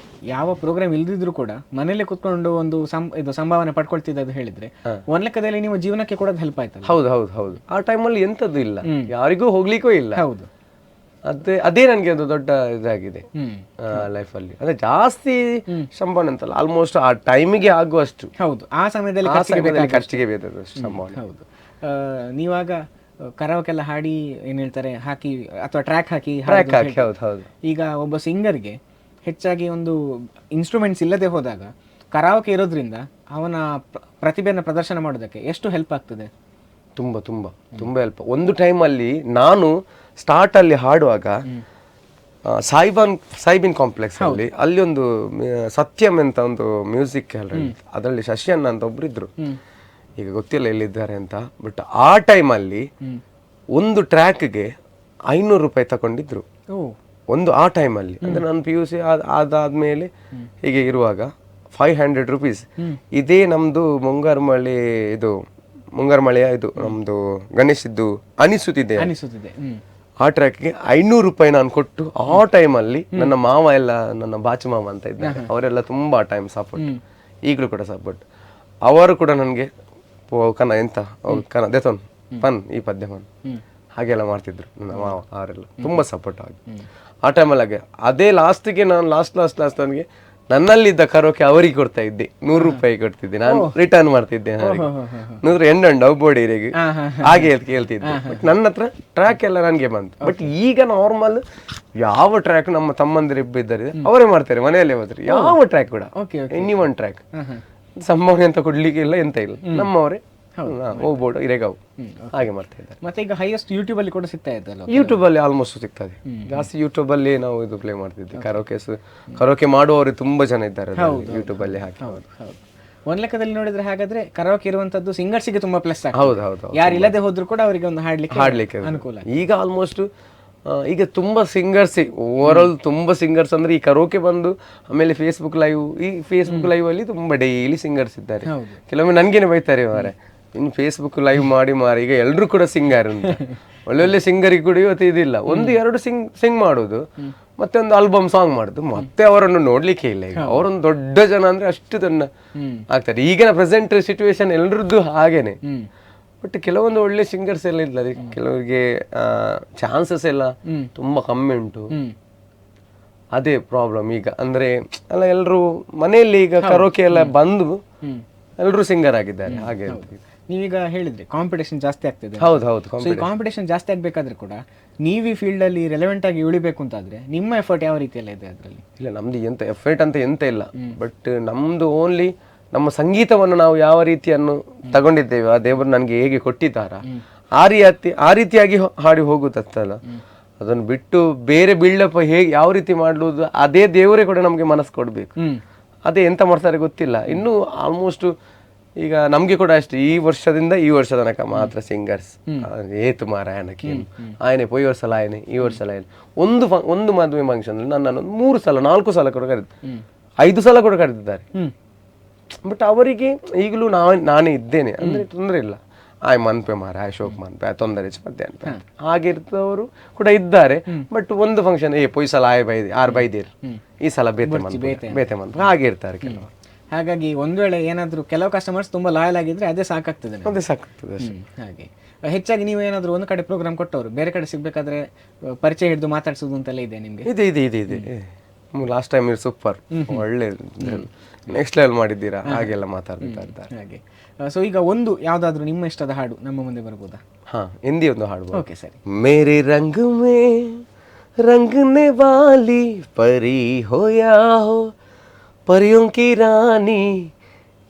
ಯಾವ ಪ್ರೋಗ್ರಾಮ್ ಇಲ್ದಿದ್ರು ಕೂಡ ಮನೇಲಿ ಕುತ್ಕೊಂಡು ಒಂದು ಇದು ಸಂಭಾವನೆ ಪಡ್ಕೊಳ್ತಿದ್ದು ಹೇಳಿದ್ರೆ ಒಂದ್ ಲೆಕ್ಕದಲ್ಲಿ ನಿಮ್ಮ ಜೀವನಕ್ಕೆ ಕೂಡ ಹೆಲ್ಪ್ ಆಯ್ತು. ಹೌದು. ಆ ಟೈಮಲ್ಲಿ ಎಂತದ್ದು ಇಲ್ಲ, ಯಾರಿಗೂ ಹೋಗ್ಲಿಕ್ಕೂ ಇಲ್ಲ. ಹೌದು, ಅದೇ ನನ್ಗೆ ಒಂದು ದೊಡ್ಡ ಇದಾಗಿದೆ ಲೈಫ್ ಅಲ್ಲಿ. ಅಂದ್ರೆ ಜಾಸ್ತಿ ಸಂಭಾವನೆ ಅಂತಲ್ಲ, ಆಲ್ಮೋಸ್ಟ್ ಆ ಟೈಮಿಗೆ ಆಗುವಷ್ಟು. ಹೌದು, ಆ ಸಮಯದಲ್ಲಿ ಖರ್ಚಿಗೆ ಬೇಕಾದಷ್ಟು ಸಂಭಾವನೆ. ಹೌದು, ನೀವಾಗ ಕರಾವಕೆಲ್ಲ ಹಾಡಿ ಏನ್ ಹೇಳ್ತಾರೆ ಹಾಕಿ ಅಥವಾ ಟ್ರ್ಯಾಕ್ ಹಾಕಿ. ಈಗ ಒಬ್ಬ ಸಿಂಗರ್ಗೆ ಹೆಚ್ಚಾಗಿ ಒಂದು ಇನ್ಸ್ಟ್ರೂಮೆಂಟ್ಸ್ ಇಲ್ಲದೆ ಹೋದಾಗ ಕರಾವಕೆ ಇರೋದ್ರಿಂದ ಅವನ ಪ್ರತಿಭೆಯನ್ನು ಪ್ರದರ್ಶನ ಮಾಡೋದಕ್ಕೆ ಎಷ್ಟು ಹೆಲ್ಪ್ ಆಗ್ತದೆ? ತುಂಬ ತುಂಬ ತುಂಬ ಹೆಲ್ಪ್. ಒಂದು ಟೈಮಲ್ಲಿ ನಾನು ಸ್ಟಾರ್ಟಲ್ಲಿ ಹಾಡುವಾಗ ಸಾಯಿಬಿನ್ ಕಾಂಪ್ಲೆಕ್ಸ್ ಅಲ್ಲಿ ಒಂದು ಸತ್ಯಂ ಅಂತ ಒಂದು ಮ್ಯೂಸಿಕ್ ಅದರಲ್ಲಿ ಶಶಿಯಣ್ಣ ಅಂತ ಒಬ್ರು ಇದ್ರು, ಈಗ ಗೊತ್ತಿಲ್ಲ ಎಲ್ಲಿದ್ದಾರೆ ಅಂತ. ಬಟ್ ಆ ಟೈಮಲ್ಲಿ ಒಂದು ಟ್ರ್ಯಾಕ್ಗೆ 500 ರೂಪಾಯಿ ತಗೊಂಡಿದ್ರು ಒಂದು, ಆ ಟೈಮಲ್ಲಿ ಅಂದ್ರೆ ನಾನು PUC ಅದಾದ್ಮೇಲೆ ಹೀಗೆ ಇರುವಾಗ 500 ರೂಪೀಸ್. ಇದೇ ನಮ್ದು ಮುಂಗಾರ್ಮಳೆಯ ಇದು ನಮ್ದು ಗಣೇಶದ್ದು ಅನಿಸುತ್ತಿದೆ, ಆ ಟ್ರ್ಯಾಕ್ಗೆ 500 ರೂಪಾಯಿ ನಾನು ಕೊಟ್ಟು, ಆ ಟೈಮಲ್ಲಿ ನನ್ನ ಮಾವ ಎಲ್ಲ, ನನ್ನ ಬಾಚು ಮಾವ ಅಂತ ಇದ್ದಾರೆ, ಅವರೆಲ್ಲ ತುಂಬಾ ಟೈಮ್ ಸಪೋರ್ಟ್, ಈಗಲೂ ಕೂಡ ಸಪೋರ್ಟ್. ಅವರು ಕೂಡ ನನಗೆ ಕನ ಎಂತ ಕನ ದೇತೋನ್ ಪನ್ ಈ ಪದ್ಯ ಮನ್ ಹಾಗೆಲ್ಲ ಮಾಡ್ತಿದ್ರು ನನ್ನ ಮಾವ, ಅವರೆಲ್ಲ ತುಂಬಾ ಸಪೋರ್ಟ್ ಆಗಿ ಆ ಟೈಮಲ್ಲಿ. ಹಾಗೆ ಅದೇ ಲಾಸ್ಟಿಗೆ ನಾನು ಲಾಸ್ಟ್ ನನಗೆ ನನ್ನಲ್ಲಿದ್ದ ಕರೋಕೆ ಅವರಿಗೆ ಕೊಡ್ತಾ ಇದ್ದೆ, 100 ರೂಪಾಯಿ ಕೊಡ್ತಿದ್ದೆ, ನಾನು ರಿಟರ್ನ್ ಮಾಡ್ತಿದ್ದೆ. 100 ಎಂಡ್ ಡೌಬೋಡಿರಿಗೆ ಹಾಗೆ ಕೇಳ್ತಿದ್ದೆ. ಬಟ್ ನನ್ನ ಹತ್ರ ಟ್ರ್ಯಾಕ್ ಎಲ್ಲ ನನಗೆ ಬಂತು. ಬಟ್ ಈಗ ನಾರ್ಮಲ್ ಯಾವ ಟ್ರ್ಯಾಕ್ ನಮ್ಮ ತಮ್ಮಂದಿರು ಇದ್ದಾರೆ ಅವರೇ ಮಾಡ್ತಾರೆ, ಮನೆಯಲ್ಲೇ ಹೋದ್ರೆ ಯಾವ ಟ್ರ್ಯಾಕ್ ಕೂಡ ಎನಿ ಒನ್ ಟ್ರ್ಯಾಕ್ ಸಂಭಾವನೆ ಅಂತ ಕೊಡ್ಲಿಕ್ಕೆ ಇಲ್ಲ, ಎಂತ ಇಲ್ಲ, ನಮ್ಮವರೇ ಹೋಗ್ಬೋದು ಇರೇಗಾವು ಹಾಗೆ ಮಾಡ್ತಾ ಇದ್ದಾರೆ. ಮತ್ತೆ ಈಗ ಹೈಯೆಸ್ಟ್ ಯೂಟ್ಯೂಬ್ ಅಲ್ಲಿ ಕೂಡ ಸಿಗ್ತಾ ಇದ್ದಲ್ಲ? ಯೂಟ್ಯೂಬ್ ಅಲ್ಲಿ ಆಲ್ಮೋಸ್ಟ್ ಸಿಗ್ತದೆ ಜಾಸ್ತಿ. ಯೂಟ್ಯೂಬ್ ಅಲ್ಲಿ ನಾವು ಇದು ಪ್ಲೇ ಮಾಡ್ತಿದ್ವಿ, ಕರೋಕೆ ಮಾಡುವವರು ತುಂಬಾ ಜನ ಇದ್ದಾರೆ ಯೂಟ್ಯೂಬ್ ಅಲ್ಲಿ ಹಾಕಿ. ಒಂದ್ ಲೆಕ್ಕದಲ್ಲಿ ನೋಡಿದ್ರೆ ಹಾಗಾದ್ರೆ ಕರಾವಕೆ ಇರುವಂತದ್ದು ಸಿಂಗರ್ಸ್ಗೆ ತುಂಬಾ ಪ್ಲಸ್. ಹೌದು, ಯಾರು ಇಲ್ಲದೆ ಹೋದ್ರು ಕೂಡ ಅವರಿಗೆ ಒಂದು ಹಾಡ್ಲಿಕ್ಕೆ ಅನುಕೂಲ. ಈಗ ಆಲ್ಮೋಸ್ಟ್ ಈಗ ತುಂಬಾ ಸಿಂಗರ್ಸ್, ಓವರ್ ಆಲ್ ತುಂಬಾ ಸಿಂಗರ್ಸ್ ಅಂದ್ರೆ ಈ ಕರೋಕೆ ಬಂದು ಆಮೇಲೆ ಫೇಸ್ಬುಕ್ ಲೈವ್ ಅಲ್ಲಿ ತುಂಬಾ ಡೈಲಿ ಸಿಂಗರ್ಸ್ ಇದ್ದಾರೆ. ಕೆಲವೊಮ್ಮೆ ನನ್ಗೇನೆ ಬೈತಾರೆ ಮಾರೆ, ಇನ್ನು ಫೇಸ್ಬುಕ್ ಲೈವ್ ಮಾಡಿ ಮಾರಿ, ಈಗ ಎಲ್ರು ಕೂಡ ಸಿಂಗರ್ ಅಂತ. ಒಳ್ಳೊಳ್ಳೆ ಸಿಂಗರಿಗೆ ಕೂಡ ಇವತ್ತು ಇದಿಲ್ಲ, 1-2 ಸಿಂಗ್ ಮಾಡೋದು, ಮತ್ತೆ ಒಂದು ಆಲ್ಬಮ್ ಸಾಂಗ್ ಮಾಡುದು, ಮತ್ತೆ ಅವರನ್ನು ನೋಡ್ಲಿಕ್ಕೆ ಇಲ್ಲ. ಈಗ ಅವರೊಂದು ದೊಡ್ಡ ಜನ ಅಂದ್ರೆ ಅಷ್ಟು ಜನ ಆಗ್ತಾರೆ ಈಗಿನ ಪ್ರೆಸೆಂಟ್ ಸಿಚುವೇಶನ್ ಎಲ್ರದ್ದು ಹಾಗೇನೆ. ಬಟ್ ಕೆಲವೊಂದು ಒಳ್ಳೆ ಸಿಂಗರ್ಸ್ ಎಲ್ಲ ಇಲ್ಲ, ಕೆಲವರಿಗೆ ಚಾನ್ಸಸ್ ಎಲ್ಲ ತುಂಬಾ ಕಮ್ಮಿ ಉಂಟು. ಅದೇ ಪ್ರಾಬ್ಲಮ್ ಈಗ. ಅಂದ್ರೆ ಅಲ್ಲ, ಎಲ್ರು ಮನೆಯಲ್ಲಿ ಈಗ ಕರೋಕೆ ಎಲ್ಲ ಬಂದು ಎಲ್ರು ಸಿಂಗರ್ ಆಗಿದ್ದಾರೆ ಹಾಗೆ. ನೀವೀಗ ಹೇಳಿದ್ರಿ ಕಾಂಪಿಟೇಷನ್ ಜಾಸ್ತಿ ಆಗ್ತಿದೆ. ಹೌದು. ಕಾಂಪಿಟೇಷನ್ ಜಾಸ್ತಿ ಆಗ್ಬೇಕಾದ್ರೆ ಕೂಡ ನೀವು ಈ ಫೀಲ್ಡ್ ಅಲ್ಲಿ ರೆಲೆವೆಂಟ್ ಆಗಿ ಉಳಿಬೇಕು ಅಂತಾದ್ರೆ ನಿಮ್ಮ ಎಫರ್ಟ್ ಯಾವ ರೀತಿಯಲ್ಲ ಇದೆ ಅದರಲ್ಲಿ? ಇಲ್ಲ, ನಮ್ದು ಎಂತ ಎಫರ್ಟ್ ಅಂತ ಎಂತ ಇಲ್ಲ. ಬಟ್ ನಮ್ದು ಓನ್ಲಿ ನಮ್ಮ ಸಂಗೀತವನ್ನು ನಾವು ಯಾವ ರೀತಿಯನ್ನು ತಗೊಂಡಿದ್ದೇವೆ, ಆ ದೇವರು ನನಗೆ ಹೇಗೆ ಕೊಟ್ಟಿದ್ದಾರ ಆ ರೀತಿಯಾಗಿ ಹಾಡಿ ಹೋಗುತ್ತಲ್ಲ, ಅದನ್ನು ಬಿಟ್ಟು ಬೇರೆ ಬಿಲ್ಡಪ್ ಹೇಗೆ ಯಾವ ರೀತಿ ಮಾಡುವುದು, ಅದೇ ದೇವರೇ ಕೂಡ ನಮ್ಗೆ ಮನಸ್ಸು ಕೊಡ್ಬೇಕು. ಅದೇ ಎಂತ ಮಾಡ್ತಾರೆ ಗೊತ್ತಿಲ್ಲ. ಇನ್ನು ಆಲ್ಮೋಸ್ಟ್ ಈಗ ನಮ್ಗೆ ಕೂಡ ಅಷ್ಟೇ, ಈ ವರ್ಷದಿಂದ ಈ ವರ್ಷ ತನಕ ಮಾತ್ರ ಸಿಂಗರ್ಸ್ ಏತು ಮಾರಾಯಣಕ್ಕೆ ಆಯ್ನೆ ಪೋಯಿ ವರ್ಷ ಆಯ್ನೆ ಈ ವರ್ಷ ಆಯ್ನೆ. ಒಂದು ಮದುವೆ ಫಂಕ್ಷನ್ ನನ್ನನ್ನು 3 ಸಲ 4 ಸಲ ಕೂಡ ಕರೆದು 5 ಸಲ ಕೂಡ ಕರೆದಿದ್ದಾರೆ. ಬಟ್ ಅವರಿಗೆ ಈಗಲೂ ನಾನೇ ಇದ್ದೇನೆ ಅಂದ್ರೆ ತೊಂದರೆ ಇಲ್ಲ. ಆಯ್ ಮನ್ಪೆ ಮಾರ, ಆಯ್ ಶೋಕ್ ಮನ್ಪೆ, ತೊಂದರೆ ಮಧ್ಯಾಹ್ನ ಹಾಗಿರ್ತವರು ಕೂಡ ಇದ್ದಾರೆ. ಬಟ್ ಒಂದು ಫಂಕ್ಷನ್ ಪೊಯ್ ಸಲ ಆರ್ ಬೈದೇರು, ಈ ಸಲ ಬೇತೆ ಮನ್ಪೆ ಹಾಗೆ ಇರ್ತಾರೆ ಕೆಲವರು. ಹಾಗಾಗಿ ಒಂದ್ ವೇಳೆ ಏನಾದ್ರು ಕೆಲವು ಕಸ್ಟಮರ್ಸ್ ತುಂಬಾ ಲಾಯಲ್ ಆಗಿದ್ರೆ ಅದೇ ಸಾಕಾಗ್ತದೆ. ಹಾಗೆ ಹೆಚ್ಚಾಗಿ ನೀವು ಏನಾದ್ರು ಒಂದು ಕಡೆ ಪ್ರೋಗ್ರಾಮ್ ಕೊಟ್ಟವರು ಬೇರೆ ಕಡೆ ಸಿಗ್ಬೇಕಾದ್ರೆ ಪರಿಚಯ ಹಿಡಿದು ಮಾತಾಡ್ಸೋದು ಅಂತೆಲ್ಲ ಇದೆ ನಿಮ್ಗೆ? ಇದೆ. ಲಾಸ್ಟ್ ಟೈಮ್ ಸೂಪರ್, ಒಳ್ಳೆ ನೆಕ್ಸ್ಟ್ ಲೆವೆಲ್ ಮಾಡಿದ್ದೀರಾ ಹಾಗೆಲ್ಲ ಮಾತಾಡ್ತಾ ಇದ್ದಾರೆ. ಹಾಗೆ ಸೊ ಈಗ ಒಂದು ಯಾವ್ದಾದ್ರು ನಿಮ್ಮ ಇಷ್ಟದ ಹಾಡು ನಮ್ಮ ಮುಂದೆ ಬರ್ಬೋದಾ? ಹಿಂದಿ ಒಂದು ಹಾಡು. ಓಕೆ ಸರಿ. ಮೇರೆ ರಂಗ್ ಮೇ ರಂಗನೆ ವಾಲಿ ಪರಿ ಹೋ ಯಾ ಹೋ, परियों की रानी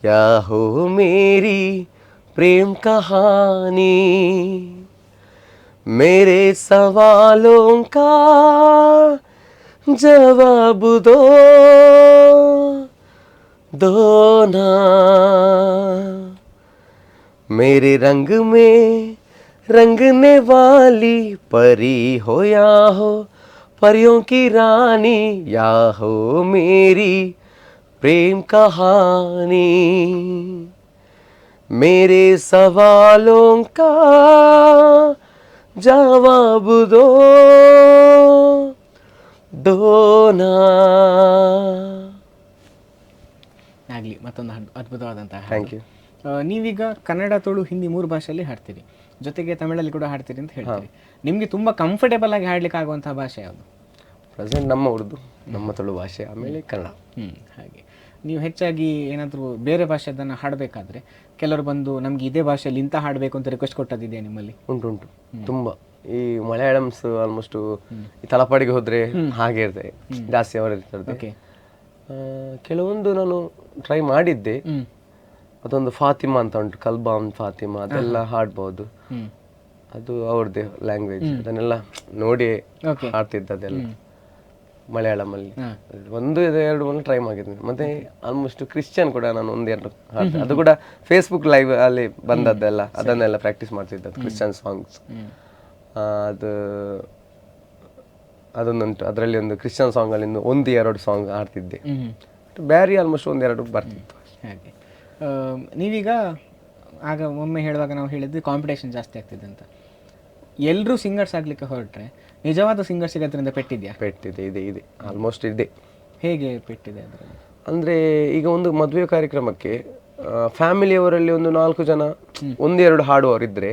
या हो मेरी प्रेम कहानी, मेरे सवालों का जवाब दो ना, मेरे रंग में रंगने वाली परी हो या हो, परियों की रानी या हो मेरी प्रेम कहानी, मेरे सवालों का जवाब दो ना. ಆಗಲಿ, ಮತ್ತೊಂದು ಅದ್ಭುತವಾದಂತಹ ಹಾಡು. Thank you. ನೀವೀಗ ಕನ್ನಡ, ತುಳು, ಹಿಂದಿ 3 ಭಾಷೆಯಲ್ಲಿ ಹಾಡ್ತೀರಿ, ಜೊತೆಗೆ ತಮಿಳಲ್ಲಿ ಕೂಡ ಹಾಡ್ತೀರಿ ಅಂತ ಹೇಳ್ತೀರಿ. ನಿಮಗೆ ತುಂಬ ಕಂಫರ್ಟೇಬಲ್ ಆಗಿ ಹಾಡ್ಲಿಕ್ಕೆ ಆಗುವಂತಹ ಭಾಷೆ ಯಾವುದು? ಪ್ರೆಸೆಂಟ್ ನಮ್ಮ ಉರ್ದು, ನಮ್ಮ ತುಳು ಭಾಷೆ, ಆಮೇಲೆ ಕನ್ನಡ. ಹಾಗೆ ನೀವು ಹೆಚ್ಚಾಗಿ ಏನಾದರೂ ಬೇರೆ ಭಾಷೆದನ್ನು ಹಾಡಬೇಕಾದ್ರೆ ಕೆಲವರು ಬಂದು ನಮ್ಗೆ ಇದೇ ಭಾಷೆಯಲ್ಲಿ ಇಂಥ ಹಾಡಬೇಕು ಅಂತ ರಿಕ್ವೆಸ್ಟ್ ಕೊಟ್ಟದಿದೆಯಾ ನಿಮ್ಮಲ್ಲಿ? ಉಂಟು ತುಂಬ. ಈ ಮಲಯಾಳಮ್ಸ್ ಆಲ್ಮೋಸ್ಟ್ ಈ ತಲಪಾಡಿಗೆ ಹೋದ್ರೆ ಹಾಗೆ ಇರ್ತದೆ, ಜಾಸ್ತಿ ಅವರು ಇರ್ತದೆ. ಕೆಲವೊಂದು ನಾನು ಟ್ರೈ ಮಾಡಿದ್ದೆ. ಹ್ಮ್ ಅದೊಂದು ಫಾತಿಮಾ ಅಂತ ಉಂಟು, ಕಲ್ಬಾಮ್ ಫಾತಿಮಾ, ಅದೆಲ್ಲ ಹಾಡ್ಬೋದು. ಹ್ಮ್ ಅದು ಅವ್ರದ್ದೇ ಲ್ಯಾಂಗ್ವೇಜ್, ಅದನ್ನೆಲ್ಲ ನೋಡಿ ಓಕೆ. ಹಾಡ್ತಿದ್ದದೆಲ್ಲ ಮಲಯಾಳಮಲ್ಲಿ. ಹಾ. ಒಂದು ಎರಡು ಮೂರು ಟ್ರೈ ಮಾಡಿದ್ದೀನಿ. ಮತ್ತೆ ಆಲ್ಮೋಸ್ಟ್ ಕ್ರಿಶ್ಚಿಯನ್ ಕೂಡ ನಾನು ಒಂದೆರಡು ಹಾಡ್ತೆ. ಅದು ಕೂಡ ಫೇಸ್ಬುಕ್ ಲೈವ್ ಅಲ್ಲಿ ಬಂದದ್ದೆಲ್ಲ ಅದನ್ನೆಲ್ಲ ಪ್ರಾಕ್ಟೀಸ್ ಮಾಡ್ತಿದ್ದದ್ದು, ಕ್ರಿಶ್ಚಿಯನ್ ಸಾಂಗ್ಸ್. ಅದು ಅದೊಂದುಂಟು, ಅದರಲ್ಲಿ ಒಂದು ಕ್ರಿಶ್ಚಿಯನ್ ಸಾಂಗ್ ಅಲ್ಲಿ ಒಂದು ಎರಡು ಸಾಂಗ್ ಹಾಡ್ತಿದ್ದೆ. ಬ್ಯಾರಿ ಆಲ್ಮೋಸ್ಟ್ ಒಂದೆರಡು ಬರ್ತಿತ್ತು ಹಾಗೆ. ನೀವೀಗ ಆಗ ಒಮ್ಮೆ ಹೇಳುವಾಗ ನಾವು ಹೇಳಿದ್ವಿ ಕಾಂಪಿಟೇಷನ್ ಜಾಸ್ತಿ ಆಗ್ತಿದೆ ಅಂತ. ಎಲ್ಲರೂ ಸಿಂಗರ್ಸ್ ಆಗಲಿಕ್ಕೆ ಹೊರಟ್ರೆ ನಿಜವಾದ ಸಿಂಗರ್ ಸಿಗೋದ್ರಿಂದ ಪೆಟ್ಟಿದೆಯಾ? ಪೆಟ್ಟಿದೆ, ಇದೆ ಇದೆ, ಆಲ್ಮೋಸ್ಟ್ ಇದೆ. ಹೇಗೆ ಪೆಟ್ಟಿದೆ ಅದರಲ್ಲಿ? ಅಂದರೆ ಈಗ ಒಂದು ಮದುವೆ ಕಾರ್ಯಕ್ರಮಕ್ಕೆ ಫ್ಯಾಮಿಲಿಯವರಲ್ಲಿ ಒಂದು 4 ಜನ ಒಂದೆರಡು ಹಾಡುವವರಿದ್ದರೆ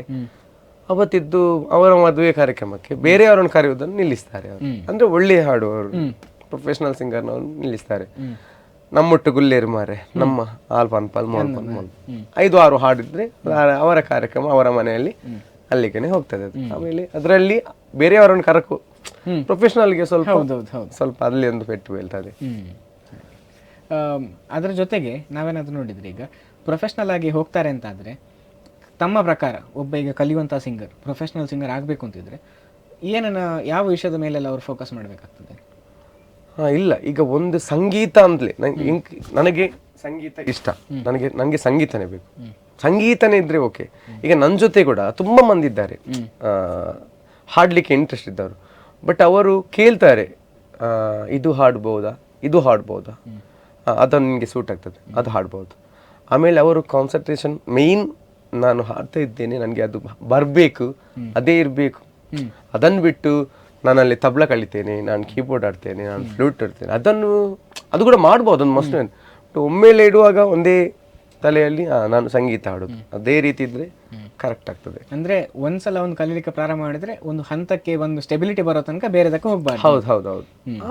ಅವತ್ತಿದ್ದು ಅವರ ಮದುವೆ ಕಾರ್ಯಕ್ರಮಕ್ಕೆ ಬೇರೆಯವರನ್ನು ಕರೆಯುವುದನ್ನು ನಿಲ್ಲಿಸ್ತಾರೆ ಅವರು. ಅಂದರೆ ಒಳ್ಳೆಯ ಹಾಡುವವರು, ಪ್ರೊಫೆಷನಲ್ ಸಿಂಗರ್ನವರು ನಿಲ್ಲಿಸ್ತಾರೆ. ನಮ್ಮೊಟ್ಟು ಗುಲ್ಲೇರು ಮಾರೆ, ನಮ್ಮ ಆಲ್ಪನ್ ಪಲ್ ಮೋಲ್ 5-6 ಹಾಡಿದ್ರೆ ಅವರ ಕಾರ್ಯಕ್ರಮ ಅವರ ಮನೆಯಲ್ಲಿ ಅಲ್ಲಿಗೆ ಹೋಗ್ತದೆ ಅದು. ಆಮೇಲೆ ಅದರಲ್ಲಿ ಬೇರೆಯವರನ್ನು ಕರಕು ಪ್ರೊಫೆಷನಲ್ಗೆ ಸ್ವಲ್ಪ ಅಲ್ಲಿ ಒಂದು ಪೆಟ್ಟು ಬೀಳ್ತದೆ. ಅದರ ಜೊತೆಗೆ ನಾವೇನಾದ್ರೂ ನೋಡಿದ್ರೆ, ಈಗ ಪ್ರೊಫೆಷ್ನಲ್ ಆಗಿ ಹೋಗ್ತಾರೆ ಅಂತ ಆದರೆ ತಮ್ಮ ಪ್ರಕಾರ ಒಬ್ಬ ಈಗ ಕಲಿಯುವಂಥ ಸಿಂಗರ್ ಪ್ರೊಫೆಷ್ನಲ್ ಸಿಂಗರ್ ಆಗಬೇಕು ಅಂತಿದ್ರೆ ಏನನ್ನ ಯಾವ ವಿಷಯದ ಮೇಲೆಲ್ಲ ಅವ್ರು ಫೋಕಸ್ ಮಾಡಬೇಕಾಗ್ತದೆ? ಇಲ್ಲ, ಈಗ ಒಂದು ಸಂಗೀತ ಅಂತಲೇ ನನಗೆ ಸಂಗೀತ ಇಷ್ಟ, ನನಗೆ ಸಂಗೀತನೇ ಬೇಕು, ಸಂಗೀತನೇ ಇದ್ರೆ ಓಕೆ. ಈಗ ನನ್ನ ಜೊತೆ ಕೂಡ ತುಂಬ ಮಂದಿ ಇದ್ದಾರೆ ಹಾಡಲಿಕ್ಕೆ ಇಂಟ್ರೆಸ್ಟ್ ಇದ್ದವರು. ಬಟ್ ಅವರು ಕೇಳ್ತಾರೆ, ಇದು ಹಾಡ್ಬೋದಾ, ಇದು ಹಾಡ್ಬೋದಾ, ಅದನ್ನು ನಿಮಗೆ ಸೂಟ್ ಆಗ್ತದೆ, ಅದು ಹಾಡ್ಬೋದು. ಆಮೇಲೆ ಅವರು ಕಾನ್ಸಂಟ್ರೇಷನ್ ಮೇಯ್ನ್, ನಾನು ಹಾಡ್ತಾ ಇದ್ದೇನೆ, ನನಗೆ ಅದು ಬರಬೇಕು, ಅದೇ ಇರಬೇಕು. ಅದನ್ನು ಬಿಟ್ಟು ನಾನಲ್ಲಿ ತಬಲ ಕಲಿತೇನೆ, ನಾನು ಕೀಬೋರ್ಡ್ ಆಡ್ತೇನೆ, ನಾನು ಫ್ಲೂಟ್ ಆಡ್ತೇನೆ, ಅದು ಕೂಡ ಮಾಡ್ಬೋದು, ಒಂದು ಮಸ್ಟ್. ಒಮ್ಮೆಲೆ ಇಡುವಾಗ ಒಂದೇ ತಲೆಯಲ್ಲಿ ನಾನು ಸಂಗೀತ ಹಾಡೋದು, ಅದೇ ರೀತಿ ಇದ್ರೆ ಕರೆಕ್ಟ್ ಆಗ್ತದೆ. ಅಂದ್ರೆ ಒಂದ್ಸಲ ಒಂದು ಕಲೀಲಿಕ್ಕೆ ಪ್ರಾರಂಭ ಮಾಡಿದ್ರೆ ಒಂದು ಹಂತಕ್ಕೆ ಒಂದು ಸ್ಟೆಬಿಲಿಟಿ ಬರೋ ತನಕ ಬೇರೆದಕ್ಕೆ ಹೋಗ್ಬಾರ್ದು. ಹೌದು.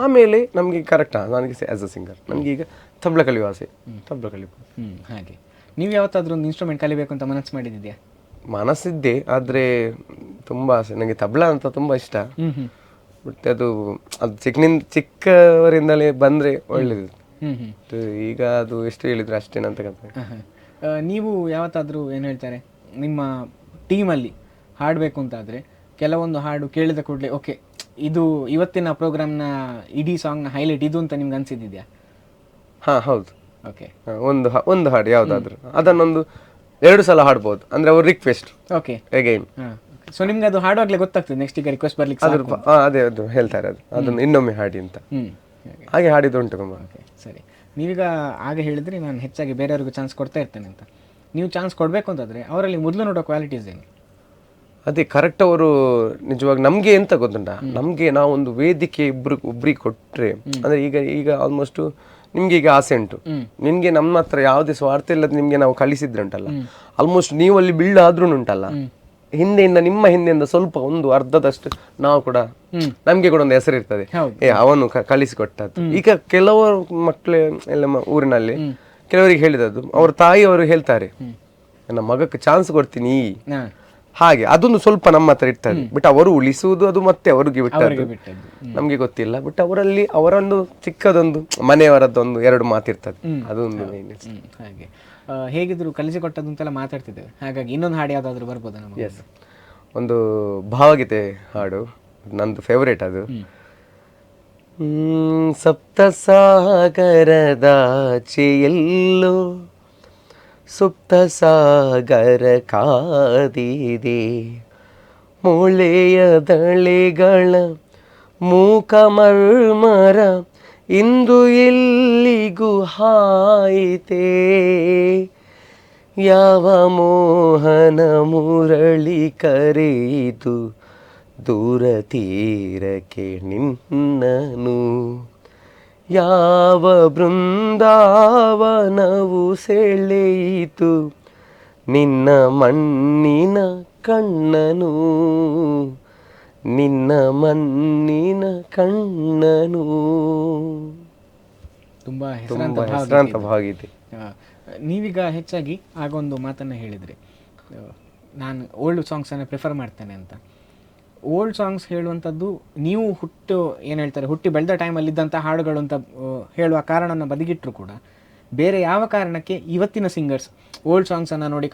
ಆಮೇಲೆ ನಮ್ಗೆ ಕರೆಕ್ಟ್, ನನಗೆ ಆಸ್ ಅ ಸಿಂಗರ್ ನನಗೆ ಈಗ ತಬಲ ಕಲಿಯುವ ಆಸೆ, ತಬಲ ಕಲಿಬೋದು. ಹಾಗೆ ನೀವು ಯಾವತ್ತಾದ್ರೂ ಒಂದು ಇನ್ಸ್ಟ್ರೂಮೆಂಟ್ ಕಲಿಬೇಕು ಅಂತ ಮನಸ್ಸು ಮಾಡಿದ್ಯಾ? ಮನಸ್ಸಿದ್ದೆ, ಆದ್ರೆ ತುಂಬಾ ಆಸೆ, ನನಗೆ ತಬಲ ಅಂತ ತುಂಬಾ ಇಷ್ಟ. ಬಟ್ ಅದು ಚಿಕ್ಕವರಿಂದಲೇ ಬಂದ್ರೆ ಒಳ್ಳೇದು. ಈಗ ಅದು ಎಷ್ಟು ಹೇಳಿದ್ರೆ ಅಷ್ಟೇನಂತ ಕತೆ. ನೀವು ಯಾವತ್ತಾದ್ರೂ ಏನು ಹೇಳ್ತಾರೆ, ನಿಮ್ಮ ಟೀಮಲ್ಲಿ ಹಾಡಬೇಕು ಅಂತಾದರೆ ಕೆಲವೊಂದು ಹಾಡು ಕೇಳಿದ ಕೂಡಲೇ ಓಕೆ ಇದು ಇವತ್ತಿನ ಪ್ರೋಗ್ರಾಮ್ನ ಇಡೀ ಸಾಂಗ್ನ ಹೈಲೈಟ್ ಇದು ಅಂತ ನಿಮ್ಗೆ ಅನ್ಸಿದ್ಯಾ? ಹೌದು. ಓಕೆ, ಒಂದು ಹಾಡು ಯಾವುದಾದ್ರೂ ಅದನ್ನೊಂದು 2 ಸಲ ಹಾಡ್ಬೋದು, ಅಂದ್ರೆ ಅವ್ರ ರಿಕ್ವೆಸ್ಟ್. Okay, again. ಸೊ ನಿಮ್ಗೆ ಅದು ಹಾಡುವಾಗಲೇ ಗೊತ್ತಾಗ್ತದೆ ನೆಕ್ಸ್ಟ್ ಈಗ ರಿಕ್ವೆಸ್ಟ್ ಬರ್ಲಿಕ್ಕೆ ಅದೇ ಅದು ಹೇಳ್ತಾರೆ, ಅದನ್ನು ಇನ್ನೊಮ್ಮೆ ಹಾಡಿ ಅಂತ. ಹಾಗೆ ಹಾಡಿದುಂಟು ತುಂಬ. ಸರಿ, ನೀವೀಗ ಆಗ ಹೇಳಿದ್ರಿ ನಾನು ಹೆಚ್ಚಾಗಿ ಬೇರೆಯವ್ರಿಗೂ ಚಾನ್ಸ್ ಕೊಡ್ತಾ ಇರ್ತೇನೆ ಅಂತ. ನೀವು ಚಾನ್ಸ್ ಕೊಡಬೇಕು ಅಂತಂದರೆ ಅವರಲ್ಲಿ ಮೊದಲು ನೋಡೋ ಕ್ವಾಲಿಟೀಸ್ ಏನು? ಅದೇ ಕರೆಕ್ಟ್. ಅವರು ನಿಜವಾಗಿ ನಮಗೆ ಎಂತ ಗೊತ್ತುಂಟ, ನಮಗೆ ನಾವೊಂದು ವೇದಿಕೆ ಒಬ್ರಿಗೆ ಕೊಟ್ಟರೆ, ಅಂದರೆ ಈಗ ಆಲ್ಮೋಸ್ಟ್ ನಿಮ್ಗೆ ಈಗ ಆಸೆ ಉಂಟು, ನಿಮ್ಗೆ ನಮ್ಮ ಹತ್ರ ಯಾವುದೇ ಸ್ವಾರ್ಥ ಇಲ್ಲದ ನಿಮ್ಗೆ ನಾವು ಕಲಿಸಿದ್ರೆ ಉಂಟಲ್ಲ, ಆಲ್ಮೋಸ್ಟ್ ನೀವು ಅಲ್ಲಿ ಬಿಲ್ಡ್ ಆದ್ರೂ ಉಂಟಲ್ಲ, ನಿಮ್ಮ ಹಿಂದೆಯಿಂದ ಸ್ವಲ್ಪ ಒಂದು ಅರ್ಧದಷ್ಟು ನಾವು ಕೂಡ ನಮ್ಗೆ ಕೂಡ ಒಂದು ಹೆಸರು ಇರ್ತದೆ, ಅವನು ಕಲಿಸಿಕೊಟ್ಟದ್ದು. ಈಗ ಕೆಲವರು ಮಕ್ಕಳು ಎಲ್ಲ ಊರಿನಲ್ಲಿ ಕೆಲವರಿಗೆ ಹೇಳಿದದ್ದು, ಅವ್ರ ತಾಯಿಯವರು ಹೇಳ್ತಾರೆ ನನ್ನ ಮಗಕ್ಕೆ ಚಾನ್ಸ್ ಕೊಡ್ತೀನಿ ಹಾಗೆ, ಅದೊಂದು ಸ್ವಲ್ಪ ನಮ್ಮ ಹತ್ರ ಇರ್ತದೆ. ಬಟ್ ಅವರು ಉಳಿಸುವುದು ಅದು ಮತ್ತೆ ಅವ್ರಿಗೆ ಬಿಟ್ಟದ್ದು, ನಮ್ಗೆ ಗೊತ್ತಿಲ್ಲ. ಬಟ್ ಅವರಲ್ಲಿ ಅವರೊಂದು ಚಿಕ್ಕದೊಂದು ಮನೆಯವರದ್ದೊಂದು 2 ಮಾತಿರ್ತದೆ, ಅದೊಂದು ಹಾಗೆ. ಹೇಗಿದ್ರು ಕಲಿಸಿಕೊಟ್ಟದ್ದು ಅಂತೆಲ್ಲ ಮಾತಾಡ್ತಿದ್ದೇವೆ, ಹಾಗಾಗಿ ಇನ್ನೊಂದು ಹಾಡು ಯಾವ್ದಾದ್ರು ಬರ್ಬೋದಾ ನಮಗೆ? ಎಸ್, ಒಂದು ಭಾವಗೀತೆ ಹಾಡು, ನಂದು ಫೇವರೇಟ್ ಅದು. ಸಪ್ತ ಸಾಗರದಾಚೆ ಎಲ್ಲೋ ಸುಪ್ತ ಸಾಗರ ಕಾದಿದೆ, ಮೂಳೆಯ ದಳೆಗಳ ಮೂಕ ಮರ್ಮರ ಇಂದು ಎಲ್ಲಿಗೂ ಹಾಯಿತೆ, ಯಾವ ಮೋಹನ ಮುರಳಿ ಕರೆಯಿತು ದೂರ ತೀರಕ್ಕೆ ನಿನ್ನನು, ಯಾವ ಬೃಂದಾವನವು ಸೆಳೆಯಿತು ನಿನ್ನ ಮಣ್ಣಿನ ಕಣ್ಣನು, ನಿನ್ನ ಮಣ್ಣಿನ ಕಣ್ಣನು. ತುಂಬಾ ಹೆಸರಾಂತ ಭಾವಗೀತೆ. ನೀವೀಗ ಹೆಚ್ಚಾಗಿ ಆಗೊಂದು ಮಾತನ್ನು ಹೇಳಿದ್ರಿ, ನಾನು ಓಲ್ಡ್ ಸಾಂಗ್ಸನ್ನು ಪ್ರಿಫರ್ ಮಾಡ್ತೇನೆ ಅಂತ. ಓಲ್ಡ್ ಸಾಂಗ್ಸ್ ಹೇಳುವಂಥದ್ದು ನೀವು ಏನು ಹೇಳ್ತಾರೆ ಹುಟ್ಟಿ ಬೆಳೆದ ಟೈಮಲ್ಲಿದ್ದಂಥ ಹಾಡುಗಳು ಅಂತ ಹೇಳುವ ಕಾರಣನ ಬದಿಗಿಟ್ಟರು ಕೂಡ ಬೇರೆ ಯಾವ ಕಾರಣಕ್ಕೆ ಇವತ್ತಿನ ಸಿಂಗರ್ಸ್ ಓಲ್ಡ್ ಸಾಂಗ್ಸನ್ನು ನೋಡಿ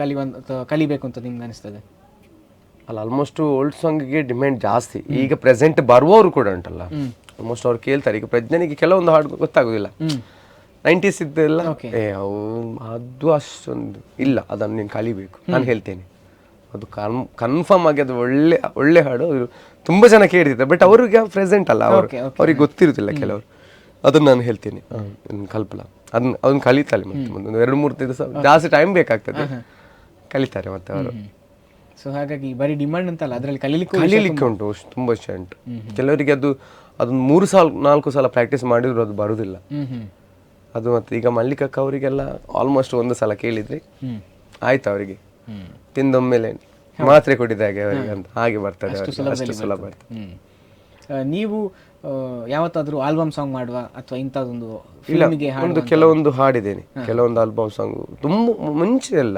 ಕಲಿಬೇಕು ಅಂತ ನಿಮ್ಗೆ ಅನಿಸ್ತದೆ? ಅಲ್ಲ, ಆಲ್ಮೋಸ್ಟ್ ಓಲ್ಡ್ ಸಾಂಗ್ಗೆ ಡಿಮ್ಯಾಂಡ್ ಜಾಸ್ತಿ. ಈಗ ಪ್ರೆಸೆಂಟ್ ಬರುವವರು ಕೂಡ ಉಂಟಲ್ಲ, ಆಲ್ಮೋಸ್ಟ್ ಅವ್ರು ಕೇಳ್ತಾರೆ. ಈಗ ಪ್ರಜ್ಞನಿಗೆ ಕೆಲವೊಂದು ಹಾಡು ಗೊತ್ತಾಗೋದಿಲ್ಲ, 90s ಇದ್ದೆಲ್ಲ ಅದು ಅಷ್ಟೊಂದು ಇಲ್ಲ, ಅದನ್ನು ನೀನು ಕಲಿಬೇಕು. ನಾನು ಹೇಳ್ತೇನೆ ಅದು ಕನ್ಫರ್ಮ್ ಆಗಿ ಅದು ಒಳ್ಳೆ ಹಾಡು. ತುಂಬ ಜನ ಕೇಳ್ತಿದ್ದಾರೆ, ಬಟ್ ಅವ್ರಿಗೆ ಪ್ರೆಸೆಂಟ್ ಅಲ್ಲ, ಅವ್ರಿಗೆ ಗೊತ್ತಿರುತ್ತಿಲ್ಲ ಕೆಲವರು. ಅದನ್ನು ನಾನು ಹೇಳ್ತೀನಿ, ಕಲ್ಪಲ ಅದನ್ನ ಕಲಿತಾರೆ. ಮತ್ತೆ ಒಂದು 2-3 ದಿವಸ ಜಾಸ್ತಿ ಟೈಮ್ ಬೇಕಾಗ್ತದೆ, ಕಲಿತಾರೆ ಮತ್ತೆ ಅವರು. ಸೊ ಹಾಗಾಗಿ ಬರೀ ಡಿಮಾಂಡ್ ಅಂತಲ್ಲ, ಅದರಲ್ಲಿ ಕಲೀಲಿಕ್ಕೆ ಉಂಟು, ತುಂಬ ವಿಷಯ ಉಂಟು. ಕೆಲವರಿಗೆ ಅದೊಂದು 3-4 ಸಲ ಪ್ರಾಕ್ಟೀಸ್ ಮಾಡಿದ್ರು ಅದು ಬರುವುದಿಲ್ಲ. ಅದು ಮತ್ತೆ ಈಗ ಮಲ್ಲಿಕಕ್ಕ ಅವರಿಗೆಲ್ಲ ಆಲ್ಮೋಸ್ಟ್ 1 ಸಲ ಕೇಳಿದ್ರಿ ಆಯ್ತು, ಅವರಿಗೆ ತಿಂದೊಮ್ಮೆಲೆ ಮಾತ್ರೆ ಕುಡಿದಾಗೆ ಅವರಿಗೆ ಅಂತ ಹಾಗೆ ಬರ್ತದೆ, ಅಷ್ಟು ಸುಲಭ ಬರ್ತದೆ. ನೀವು ಯಾವತ್ತಾದ್ರೂ ಆಲ್ಬಮ್ ಸಾಂಗ್ ಮಾಡುವ ಅಥವಾ ಇಂಥದ್ದೊಂದು ಒಂದು ಕೆಲವೊಂದು ಹಾಡಿದ್ದೇನೆ, ಕೆಲವೊಂದು ಆಲ್ಬಮ್ ಸಾಂಗ್. ತುಂಬ ಮುಂಚೆ ಎಲ್ಲ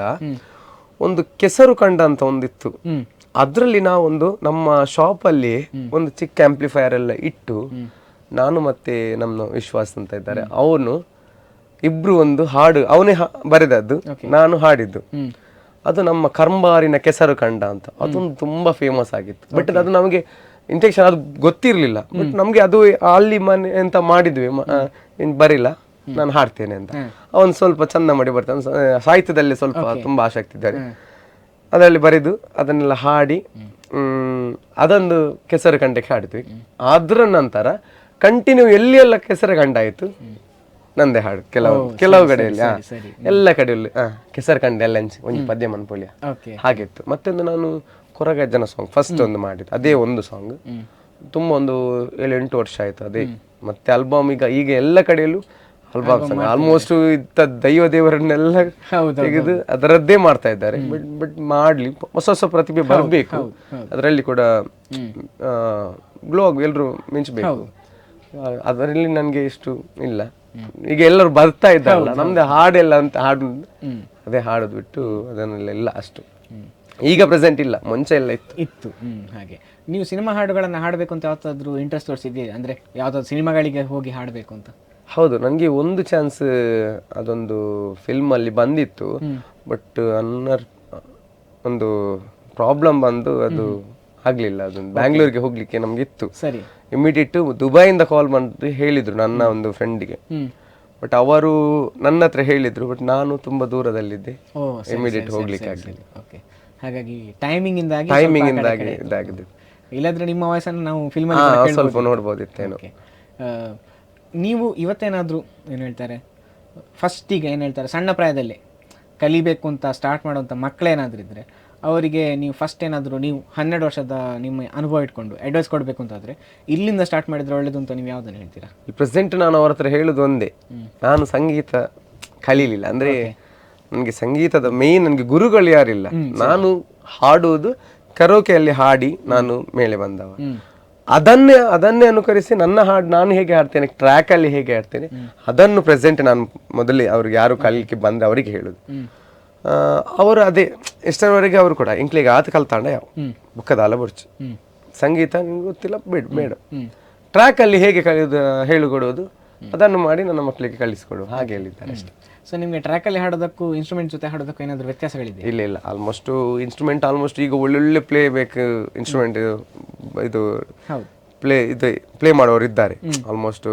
ಒಂದು ಕೆಸರು ಕಂಡ ಅಂತ ಒಂದಿತ್ತು, ಅದ್ರಲ್ಲಿ ನಾವೊಂದು ನಮ್ಮ ಶಾಪಲ್ಲಿ ಒಂದು ಚಿಕ್ಕ ಆಂಪ್ಲಿಫೈಯರ್ ಎಲ್ಲ ಇಟ್ಟು ನಾನು ಮತ್ತೆ ನಮ್ಮ ವಿಶ್ವಾಸ್ ಅಂತ ಇದ್ದಾರೆ, ಅವನು ಇಬ್ರು ಒಂದು ಹಾಡು, ಅವನೇ ಬರೆದದ್ದು, ನಾನು ಹಾಡಿದ್ದು. ಅದು ನಮ್ಮ ಕರ್ಮಾರಿನ ಕೆಸರು ಕಂಡ ಅಂತ, ಅದೊಂದು ತುಂಬಾ ಫೇಮಸ್ ಆಗಿತ್ತು. ಬಟ್ ಅದು ನಮಗೆ ಇಂಟೆನ್ಷನ್ ಅದು ಗೊತ್ತಿರ್ಲಿಲ್ಲ, ಬಟ್ ನಮ್ಗೆ ಅದು ಅಲ್ಲಿ ಮನೆ ಅಂತ ಮಾಡಿದ್ವಿ, ಬರಿಲ್ಲ ನಾನು ಹಾಡ್ತೇನೆ ಅಂತ. ಅವನು ಸ್ವಲ್ಪ ಚಂದ ಮಾಡಿ ಬರ್ತಾನೆ, ಸಾಹಿತ್ಯದಲ್ಲಿ ಸ್ವಲ್ಪ ತುಂಬಾ ಆಸಕ್ತಿ ಇದ್ದಾರೆ, ಅದರಲ್ಲಿ ಬರೆದು ಅದನ್ನೆಲ್ಲ ಹಾಡಿ ಅದೊಂದು ಕೆಸರು ಕಂಡಕ್ಕೆ ಹಾಡಿದ್ವಿ. ಅದ್ರ ನಂತರ ಕಂಟಿನ್ಯೂ ಎಲ್ಲಿ ಎಲ್ಲ ಕೆಸರು ಕಂಡ ಆಯ್ತು ನಂದೇ ಹಾಡು, ಕೆಲವು ಕಡೆಯಲ್ಲಿ ಎಲ್ಲ ಕಡೆಯಲ್ಲಿ ಕೆಸರು ಕಂಡ ಎಲ್ಲ ಒಂದು ಪದ್ಯ ಮನ್ಪೋಲಿಯ ಹಾಗಿತ್ತು. ಮತ್ತೊಂದು ನಾನು ಕೊರಗಜ್ಜನ ಸಾಂಗ್ ಫಸ್ಟ್ ಒಂದು ಮಾಡಿದ್ದು, ಅದೇ ಒಂದು ಸಾಂಗ್ ತುಂಬಾ ಒಂದು 7-8 ವರ್ಷ ಆಯ್ತು ಅದೇ. ಮತ್ತೆ ಆಲ್ಬಮ್ ಈಗ ಎಲ್ಲ ಕಡೆಯಲ್ಲೂ ಆಲ್ಬಮ್ ಸಾಂಗ್ ಆಲ್ಮೋಸ್ಟ್ ಇತ್ತ ದೈವ ದೇವರನ್ನೆಲ್ಲ ತೆಗೆದು ಅದರದ್ದೇ ಮಾಡ್ತಾ ಇದ್ದಾರೆ. ಬಟ್ ಮಾಡ್ಲಿ, ಹೊಸ ಪ್ರತಿಭೆ ಬರಬೇಕು, ಅದರಲ್ಲಿ ಕೂಡ ಗ್ಲೋ ಎಲ್ರು ಮಿಂಚಬೇಕು. ಅದರಲ್ಲಿ ನನ್ಗೆ ಇಷ್ಟು ಇಲ್ಲ. ಈಗ ಎಲ್ಲರೂ ಬರ್ತಾ ಇದ್ದಾರಲ್ಲ, ನಮ್ದು ಹಾಡೆಲ್ಲ ಅಂತ ಹಾಡು ಅದೇ ಹಾಡೋದು ಬಿಟ್ಟು ಅದನ್ನೆಲ್ಲ ಅಷ್ಟು ಈಗ ಪ್ರೆಸೆಂಟ್ ಇಲ್ಲ, ಮುಂಚೆ ಎಲ್ಲ ಇತ್ತು. ಹಾಗೆ ನೀವು ಸಿನಿಮಾ ಹಾಡುಗಳನ್ನ ಹಾಡಬೇಕು ಅಂತ ಯಾವತ್ತಾದ್ರೂ ಇಂಟ್ರೆಸ್ಟ್ ತೋರಿಸಿದ್ದೀರಿ? ಅಂದ್ರೆ ಯಾವ್ದಾದ್ರು ಸಿನಿಮಾಗಳಿಗೆ ಹೋಗಿ ಹಾಡಬೇಕು ಅಂತ? ಹೌದು, ನನಗೆ ಒಂದು ಚಾನ್ಸ್ ಅದೊಂದು ಫಿಲ್ಮ್ ಅಲ್ಲಿ ಬಂದಿತ್ತು, ಬಟ್ ಒಂದು ಪ್ರಾಬ್ಲಮ್ ಬಂದು ಅದು ಆಗ್ಲಿಲ್ಲ. ಅದೊಂದು ಬ್ಯಾಂಗ್ಳೂರಿಗೆ ಹೋಗ್ಲಿಕ್ಕೆ ನಮ್ಗಿತ್ತು, ಇಮಿಡಿಯೇಟ್ ದುಬೈಯಿಂದ ಕಾಲ್ ಮಾಡಿ ಹೇಳಿದ್ರು ನನ್ನ ಒಂದು ಫ್ರೆಂಡಿಗೆ. ಬಟ್ ಅವರು ನನ್ನ ಹತ್ರ ಹೇಳಿದ್ರು, ಬಟ್ ನಾನು ತುಂಬಾ ದೂರದಲ್ಲಿದ್ದೆ, ಇಮಿಡಿಯೇಟ್ ಹೋಗ್ಲಿಕ್ಕೆ ಆಗಲಿಲ್ಲ. ಹಾಗಾಗಿ ಟೈಮಿಂಗ್ ಇಂದಾಗಿ ಇದಾಗಿದೆ. ಇಲ್ಲಾಂದ್ರೆ ನಿಮ್ಮ ವಾಯ್ಸನ್ನು ನಾವು ಫಿಲ್ಮ್ ಸ್ವಲ್ಪ ನೋಡ್ಬೋದಿತ್ತೇನೋ. ನೀವು ಇವತ್ತೇನಾದ್ರೂ ಏನು ಹೇಳ್ತಾರೆ, ಫಸ್ಟಿಗೆ ಏನು ಹೇಳ್ತಾರೆ ಸಣ್ಣ ಪ್ರಾಯದಲ್ಲಿ ಕಲಿಬೇಕು ಅಂತ ಸ್ಟಾರ್ಟ್ ಮಾಡುವಂಥ ಮಕ್ಕಳೇನಾದ್ರೂ ಇದ್ರೆ ಅವರಿಗೆ ನೀವು ಫಸ್ಟ್ ಏನಾದರೂ ನೀವು 12 ವರ್ಷದ ನಿಮ್ಮ ಅನುಭವ ಇಟ್ಕೊಂಡು ಅಡ್ವೈಸ್ ಕೊಡಬೇಕು ಅಂತಾದರೆ ಇಲ್ಲಿಂದ ಸ್ಟಾರ್ಟ್ ಮಾಡಿದ್ರೆ ಒಳ್ಳೇದು ಅಂತ ನೀವು ಯಾವುದನ್ನು ಹೇಳ್ತೀರಾ? ಪ್ರೆಸೆಂಟ್ ನಾನು ಅವ್ರ ಹತ್ರ ಹೇಳೋದು ಒಂದೇ, ನಾನು ಸಂಗೀತ ಕಲೀಲಿಲ್ಲ. ಅಂದರೆ ನನಗೆ ಸಂಗೀತದ ಮೇಯ್ನ್ ನನಗೆ ಗುರುಗಳು ಯಾರಿಲ್ಲ. ನಾನು ಹಾಡುವುದು ಕರೋಕೆಯಲ್ಲಿ ಹಾಡಿ ನಾನು ಮೇಲೆ ಬಂದವ. ಅದನ್ನೇ ಅನುಕರಿಸಿ ನನ್ನ ಹಾಡು ನಾನು ಹೇಗೆ ಹಾಡ್ತೇನೆ, ಟ್ರ್ಯಾಕಲ್ಲಿ ಹೇಗೆ ಹಾಡ್ತೇನೆ ಅದನ್ನು ಪ್ರೆಸೆಂಟ್ ನಾನು ಮೊದಲೇ ಅವ್ರಿಗೆ ಯಾರು ಕಲಿಲಿಕ್ಕೆ ಬಂದ ಅವರಿಗೆ ಹೇಳೋದು. ಅವರು ಅದೇ ಎಷ್ಟರವರೆಗೆ ಅವರು ಕೂಡ ಇಂಕ್ಲಿಗೆ ಆತ ಕಲ್ತಾಂಡ ಯಾವ ಬುಕ್ಕದಾಲ ಬುರ್ಚು ಸಂಗೀತ ನಿಮ್ಗೆ ಗೊತ್ತಿಲ್ಲ ಬೇಡ ಟ್ರ್ಯಾಕಲ್ಲಿ ಹೇಗೆ ಕಲಿಯೋದು ಹೇಳಿಕೊಡೋದು ಅದನ್ನು ಮಾಡಿ ನನ್ನ ಮಕ್ಕಳಿಗೆ ಕಲಿಸಿಕೊಡು ಹಾಗೆ ಹೇಳಿದ್ದಾರೆ ಅಷ್ಟೇ. ಸೊ ನಿಮಗೆ ಟ್ರ್ಯಾಕಲ್ಲಿ ಹಾಡೋದಕ್ಕೂ ಇನ್ಸ್ಟ್ರೂಮೆಂಟ್ ಜೊತೆ ಹಾಡೋದಕ್ಕೂ ಏನಾದರೂ ವ್ಯತ್ಯಾಸಗಳಿದೆ? ಇಲ್ಲ ಆಲ್ಮೋಸ್ಟ್ ಇನ್ಸ್ಟ್ರೂಮೆಂಟ್ ಆಲ್ಮೋಸ್ಟ್ ಈಗ ಒಳ್ಳೊಳ್ಳೆ ಪ್ಲೇ ಬೇಕು ಇನ್ಸ್ಟ್ರೂಮೆಂಟ್ ಇದು ಪ್ಲೇ ಮಾಡೋರು ಇದ್ದಾರೆ ಆಲ್ಮೋಸ್ಟ್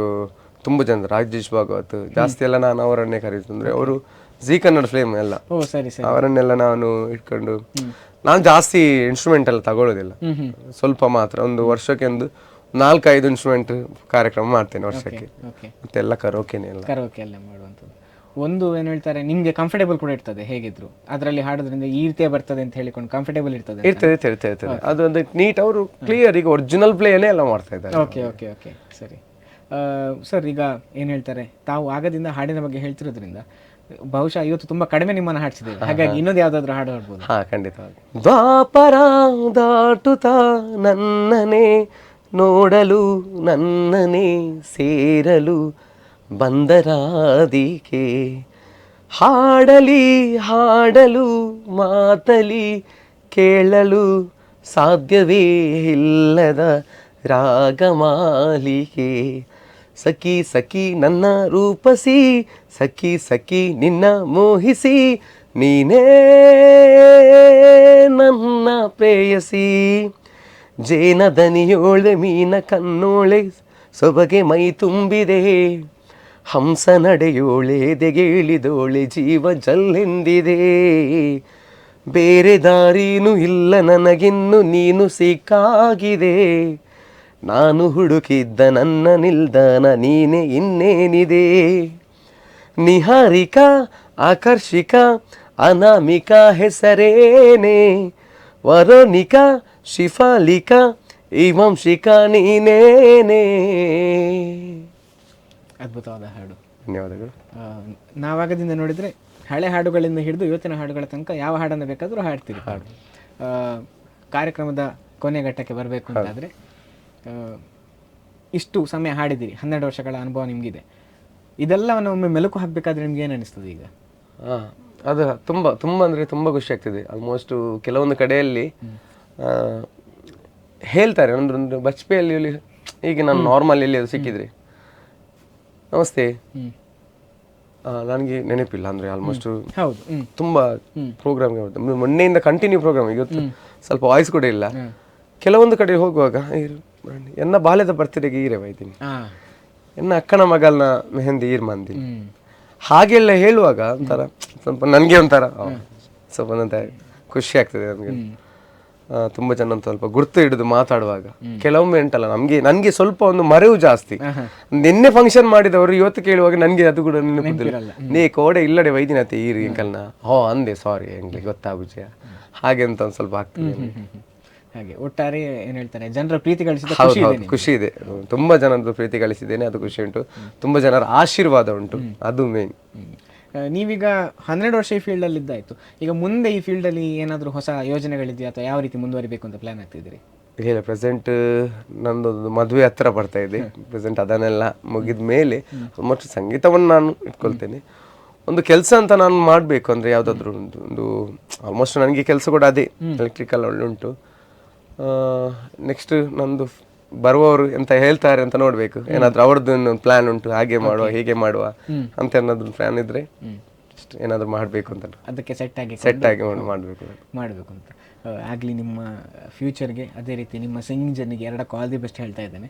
ತುಂಬ ಜನ. ರಾಜೇಶ್ ಭಾಗವತ್ ಜಾಸ್ತಿ ಎಲ್ಲ ನಾನು ಅವರನ್ನೇ ಕರೀತಂದ್ರೆ ಅವರು ಜಿ ಕನ್ನಡ ಫ್ಲೇಮ್ ಎಲ್ಲ ಅವರನ್ನೆಲ್ಲ ನಾನು ಇಟ್ಕೊಂಡು ನಾನು ಜಾಸ್ತಿ ಇನ್ಸ್ಟ್ರೂಮೆಂಟ್ ಎಲ್ಲ ತಗೊಳ್ಳೋದಿಲ್ಲ, ಸ್ವಲ್ಪ ಮಾತ್ರ. ಒಂದು ವರ್ಷಕ್ಕೆ ಒಂದು 4-5 ಇನ್ಸ್ಟ್ರೂಮೆಂಟ್ ಕಾರ್ಯಕ್ರಮ ಮಾಡ್ತೇನೆ ವರ್ಷಕ್ಕೆ, ಮತ್ತೆಲ್ಲ ಕರೋಕೆನೆ ಎಲ್ಲ ಮಾಡುವಂಥದ್ದು. ಒಂದು ಏನು ಹೇಳ್ತಾರೆ ನಿಮ್ಗೆ ಕಂಫರ್ಟೇಬಲ್ ಕೂಡ ಇರ್ತದೆ, ಹೇಗಿದ್ರು ಅದರಲ್ಲಿ ಹಾಡೋದ್ರಿಂದ ಈ ರೀತಿಯ ಬರ್ತದೆ ಅಂತ ಹೇಳಿಕೊಂಡು ಕಂಫರ್ಟೇಬಲ್ ಇರ್ತದೆ. ಅದು ಒಂದು ನೀಟ್ ಅವರು ಕ್ಲಿಯರ್ ಈಗ ಒರಿಜಿನಲ್ ಪ್ಲೇಯನ್ನೇ ಎಲ್ಲ ಮಾಡ್ತಾ ಇದ್ದಾರೆ. ಓಕೆ ಸರಿ ಸರ್. ಈಗ ಏನು ಹೇಳ್ತಾರೆ ತಾವು ಆಗದಿಂದ ಹಾಡಿನ ಬಗ್ಗೆ ಹೇಳ್ತಿರೋದ್ರಿಂದ ಬಹುಶಃ ಇವತ್ತು ತುಂಬಾ ಕಡಿಮೆ ನಿಮ್ಮನ್ನು ಹಾಡಿಸಿದ್ದೇವೆ, ಹಾಗಾಗಿ ಇನ್ನೊಂದು ಯಾವ್ದಾದ್ರು ಹಾಡು ಹಾಡ್ಬೋದು? ಖಂಡಿತವಾಗಿ. ದ್ವಾಪರ ದಾಟುತ್ತಾ ನನ್ನನೇ ನೋಡಲು ನನ್ನನೇ ಸೇರಲು ಬಂದರಾದಿಕೆ, ಹಾಡಲಿ ಹಾಡಲು ಮಾತಲಿ ಕೇಳಲು ಸಾಧ್ಯವೇ ಇಲ್ಲದ ರಾಗಮಾಲಿಕೆ. ಸಖಿ ಸಖಿ ನನ್ನ ರೂಪಸಿ, ಸಖಿ ಸಖಿ ನಿನ್ನ ಮೋಹಿಸಿ, ನೀನೇ ನನ್ನ ಪ್ರೇಯಸಿ. ಜೇನ ದನಿಯೋಳೆ ಮೀನ ಕಣ್ಣೋಳೆ, ಸೊಬಗೆ ಮೈ ತುಂಬಿದೆ. ಹಂಸ ನಡೆಯೋಳೆ ಎದೆಗೇಳಿದೋಳೆ, ಜೀವ ಜಲ್ಲೆಂದಿದೆ. ಬೇರೆ ದಾರಿನೂ ಇಲ್ಲ ನನಗಿನ್ನು, ನೀನು ಸಿಕ್ಕಾಗಿದೆ. ನಾನು ಹುಡುಕಿದ್ದ ನನ್ನ ನಿಲ್ದಾಣ ನೀನೆ, ಇನ್ನೇನಿದೆ. ನಿಹಾರಿಕಾ ಆಕರ್ಷಿಕಾ ಅನಾಮಿಕಾ ಹೆಸರೇನೆ, ವರೋನಿಕಾ ಶಿಫಾಲಿಕಾ ಈ ವಂಶಿಕಾ ನೀನೇನೆ. ಅದ್ಭುತವಾದ ಹಾಡು. ಧನ್ಯವಾದಗಳು. ನಾವಾಗದಿಂದ ನೋಡಿದರೆ ಹಳೆ ಹಾಡುಗಳಿಂದ ಹಿಡಿದು ಇವತ್ತಿನ ಹಾಡುಗಳ ತನಕ ಯಾವ ಹಾಡನ್ನು ಬೇಕಾದರೂ ಹಾಡ್ತೀರಿ. ಹಾಡು ಕಾರ್ಯಕ್ರಮದ ಕೊನೆ ಘಟ್ಟಕ್ಕೆ ಬರಬೇಕು ಅಂತಾದರೆ ಇಷ್ಟು ಸಮಯ ಹಾಡಿದ್ದೀರಿ, 12 ವರ್ಷಗಳ ಅನುಭವ ನಿಮಗಿದೆ. ಇದೆಲ್ಲವನ್ನು ಒಮ್ಮೆ ಮೆಲುಕು ಹಾಕಬೇಕಾದ್ರೆ ನಿಮ್ಗೆ ಏನು ಅನಿಸ್ತದೆ ಈಗ? ಅದು ತುಂಬ ತುಂಬ ಅಂದರೆ ತುಂಬ ಖುಷಿ ಆಗ್ತದೆ. ಆಲ್ಮೋಸ್ಟು ಕೆಲವೊಂದು ಕಡೆಯಲ್ಲಿ ಹೇಳ್ತಾರೆ, ಒಂದು ಬಚ್ಪೆಯಲ್ಲಿ ಈಗ ನಾನು ನಾರ್ಮಲ್ ಎಲ್ಲಿ ಅದು ಸಿಕ್ಕಿದ್ರಿ ನಮಸ್ತೆ, ನನಗೆ ನೆನಪಿಲ್ಲ ಅಂದರೆ ಆಲ್ಮೋಸ್ಟ್ ಹೌದು ತುಂಬ ಪ್ರೋಗ್ರಾಮ್ಗೆ ಮೊನ್ನೆಯಿಂದ ಕಂಟಿನ್ಯೂ ಪ್ರೋಗ್ರಾಮ್, ಇವತ್ತು ಸ್ವಲ್ಪ ವಾಯ್ಸ್ ಕೂಡ ಇಲ್ಲ. ಕೆಲವೊಂದು ಕಡೆ ಹೋಗುವಾಗ ಎನ್ನ ಬಾಲ್ಯದ ಬರ್ತ್ಡೇಗೆ ಈರೆ ಬೈತೀನಿ, ಎನ್ನ ಅಕ್ಕನ ಮಗಲ್ನ ಮೆಹಂದಿ ಈರ್ ಮಂದಿನಿ, ಹಾಗೆಲ್ಲ ಹೇಳುವಾಗ ಒಂಥರ ಸ್ವಲ್ಪ ನನಗೆ ಒಂಥರ ಸ್ವಲ್ಪ ಒಂಥರ ಖುಷಿ ಆಗ್ತದೆ. ನನಗೆ ತುಂಬ ಜನ ಸ್ವಲ್ಪ ಗುರ್ತು ಹಿಡಿದು ಮಾತಾಡುವಾಗ ಕೆಲವೊಮ್ಮೆ ಉಂಟಲ್ಲ ನನಗೆ ಸ್ವಲ್ಪ ಒಂದು ಮರೆವು ಜಾಸ್ತಿ. ನಿನ್ನೆ ಫಂಕ್ಷನ್ ಮಾಡಿದವರು ಇವತ್ತು ಕೇಳುವಾಗ ನನಗೆ ಅದು ಕೂಡ ನೆನಪಿಲ್ಲ. ನೀ ಕೋಡೆ ಇಲ್ಲಡೆ ವೈದ್ಯನಾಥಿ ಈ ಅಂಕಲ್ನ ಅಂದೆ ಸಾರಿ ಹೆಂಗೆ ಗೊತ್ತಾಗುಜ ಹಾಗೆ ಅಂತ ಒಂದು ಸ್ವಲ್ಪ ಆಗ್ತದೆ. ಹಾಗೆ ಒಟ್ಟಾರೆ ಏನು ಹೇಳ್ತಾರೆ, ಜನರ ಪ್ರೀತಿ ಗಳಿಸಿದ ಖುಷಿ ಇದೆ. ತುಂಬಾ ಜನರದ್ದು ಪ್ರೀತಿ ಗಳಿಸಿದ್ದೇನೆ, ಅದು ಖುಷಿ ಉಂಟು. ತುಂಬಾ ಜನರ ಆಶೀರ್ವಾದ ಉಂಟು, ಅದು ಮೇನ್. ನೀವೀಗ 12 ವರ್ಷ ಈ ಫೀಲ್ಡಲ್ಲಿ ಇದ್ದಾಯಿತು, ಈಗ ಮುಂದೆ ಈ ಫೀಲ್ಡಲ್ಲಿ ಏನಾದರೂ ಹೊಸ ಯೋಜನೆಗಳಿದೆಯಾ ಅಥವಾ ಯಾವ ರೀತಿ ಮುಂದುವರಿಬೇಕು ಅಂತ ಪ್ಲಾನ್ ಆಗ್ತಿದ್ದೀರಿ? ಇಲ್ಲ, ಪ್ರೆಸೆಂಟ್ ನಂದೊಂದು ಮದುವೆ ಹತ್ರ ಬರ್ತಾ ಇದೆ. ಪ್ರೆಸೆಂಟ್ ಅದನ್ನೆಲ್ಲ ಮುಗಿದ ಮೇಲೆ ಆಲ್ಮೋಸ್ಟ್ ಸಂಗೀತವನ್ನು ನಾನು ಇಟ್ಕೊಳ್ತೇನೆ. ಒಂದು ಕೆಲಸ ಅಂತ ನಾನು ಮಾಡಬೇಕು ಅಂದರೆ ಯಾವುದಾದ್ರೂ ಒಂದು ಆಲ್ಮೋಸ್ಟ್ ನನಗೆ ಕೆಲಸ ಕೂಡ ಅದೇ ಎಲೆಕ್ಟ್ರಿಕಲ್ ಉಂಟು. ನೆಕ್ಸ್ಟ್ ನಂದು ಬರುವವರು ಎಂತ ಹೇಳ್ತಾರೆ ಅಂತ ನೋಡಬೇಕು. ಏನಾದರೂ ಅವ್ರದ್ದು ಒಂದು ಪ್ಲಾನ್ ಉಂಟು, ಹಾಗೆ ಮಾಡುವ ಹೀಗೆ ಮಾಡುವ ಅಂತ ಏನಾದರೂ ಪ್ಲಾನ್ ಇದ್ರೆ ಏನಾದರೂ ಮಾಡಬೇಕು ಅಂತ, ಅದಕ್ಕೆ ಸೆಟ್ ಆಗಿ ಮಾಡಬೇಕು ಅಂತ ಆಗಲಿ. ನಿಮ್ಮ ಫ್ಯೂಚರ್ಗೆ ಅದೇ ರೀತಿ ನಿಮ್ಮ ಸಿಂಗಿಂಗ್ ಜರ್ನಿಗೆ ಎರಡಕ್ಕೂ ಆಲ್ ದಿ ಬೆಸ್ಟ್ ಹೇಳ್ತಾ ಇದ್ದೇನೆ.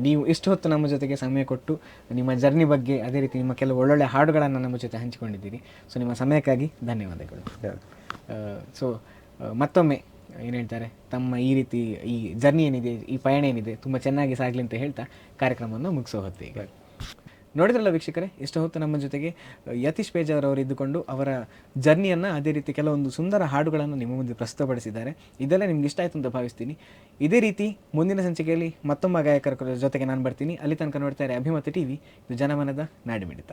ನೀವು ಇಷ್ಟು ಹೊತ್ತು ನಮ್ಮ ಜೊತೆಗೆ ಸಮಯ ಕೊಟ್ಟು ನಿಮ್ಮ ಜರ್ನಿ ಬಗ್ಗೆ ಅದೇ ರೀತಿ ನಿಮ್ಮ ಕೆಲವು ಒಳ್ಳೊಳ್ಳೆ ಹಾಡುಗಳನ್ನು ನಮ್ಮ ಜೊತೆ ಹಂಚಿಕೊಂಡಿದ್ದೀರಿ. ಸೊ ನಿಮ್ಮ ಸಮಯಕ್ಕಾಗಿ ಧನ್ಯವಾದಗಳು. ಸೊ ಮತ್ತೊಮ್ಮೆ ಏನು ಹೇಳ್ತಾರೆ, ತಮ್ಮ ಈ ರೀತಿ ಈ ಜರ್ನಿ ಏನಿದೆ, ಈ ಪಯಣ ಏನಿದೆ ತುಂಬ ಚೆನ್ನಾಗಿ ಸಾಗಲಿ ಅಂತ ಹೇಳ್ತಾ ಕಾರ್ಯಕ್ರಮವನ್ನು ಮುಗಿಸೋ ಹೊತ್ತು ಈಗ. ನೋಡಿದ್ರಲ್ಲ ವೀಕ್ಷಕರೇ, ಇಷ್ಟು ಹೊತ್ತು ನಮ್ಮ ಜೊತೆಗೆ ಯತೀಶ್ ಪೇಜಾವರ್ ಅವರು ಇದ್ದುಕೊಂಡು ಅವರ ಜರ್ನಿಯನ್ನು ಅದೇ ರೀತಿ ಕೆಲವೊಂದು ಸುಂದರ ಹಾಡುಗಳನ್ನು ನಿಮ್ಮ ಮುಂದೆ ಪ್ರಸ್ತುತಪಡಿಸಿದ್ದಾರೆ. ಇದೆಲ್ಲ ನಿಮ್ಗೆ ಇಷ್ಟ ಆಯಿತು ಅಂತ ಭಾವಿಸ್ತೀನಿ. ಇದೇ ರೀತಿ ಮುಂದಿನ ಸಂಚಿಕೆಯಲ್ಲಿ ಮತ್ತೊಬ್ಬ ಗಾಯಕರ ಜೊತೆಗೆ ನಾನು ಬರ್ತೀನಿ. ಅಲ್ಲಿ ತನಕ ನೋಡ್ತಾ ಇರಿ ಅಭಿಮತ ಟಿವಿ, ಇದು ಜನಮನದ ನಾಡಿಮಿಡಿತ.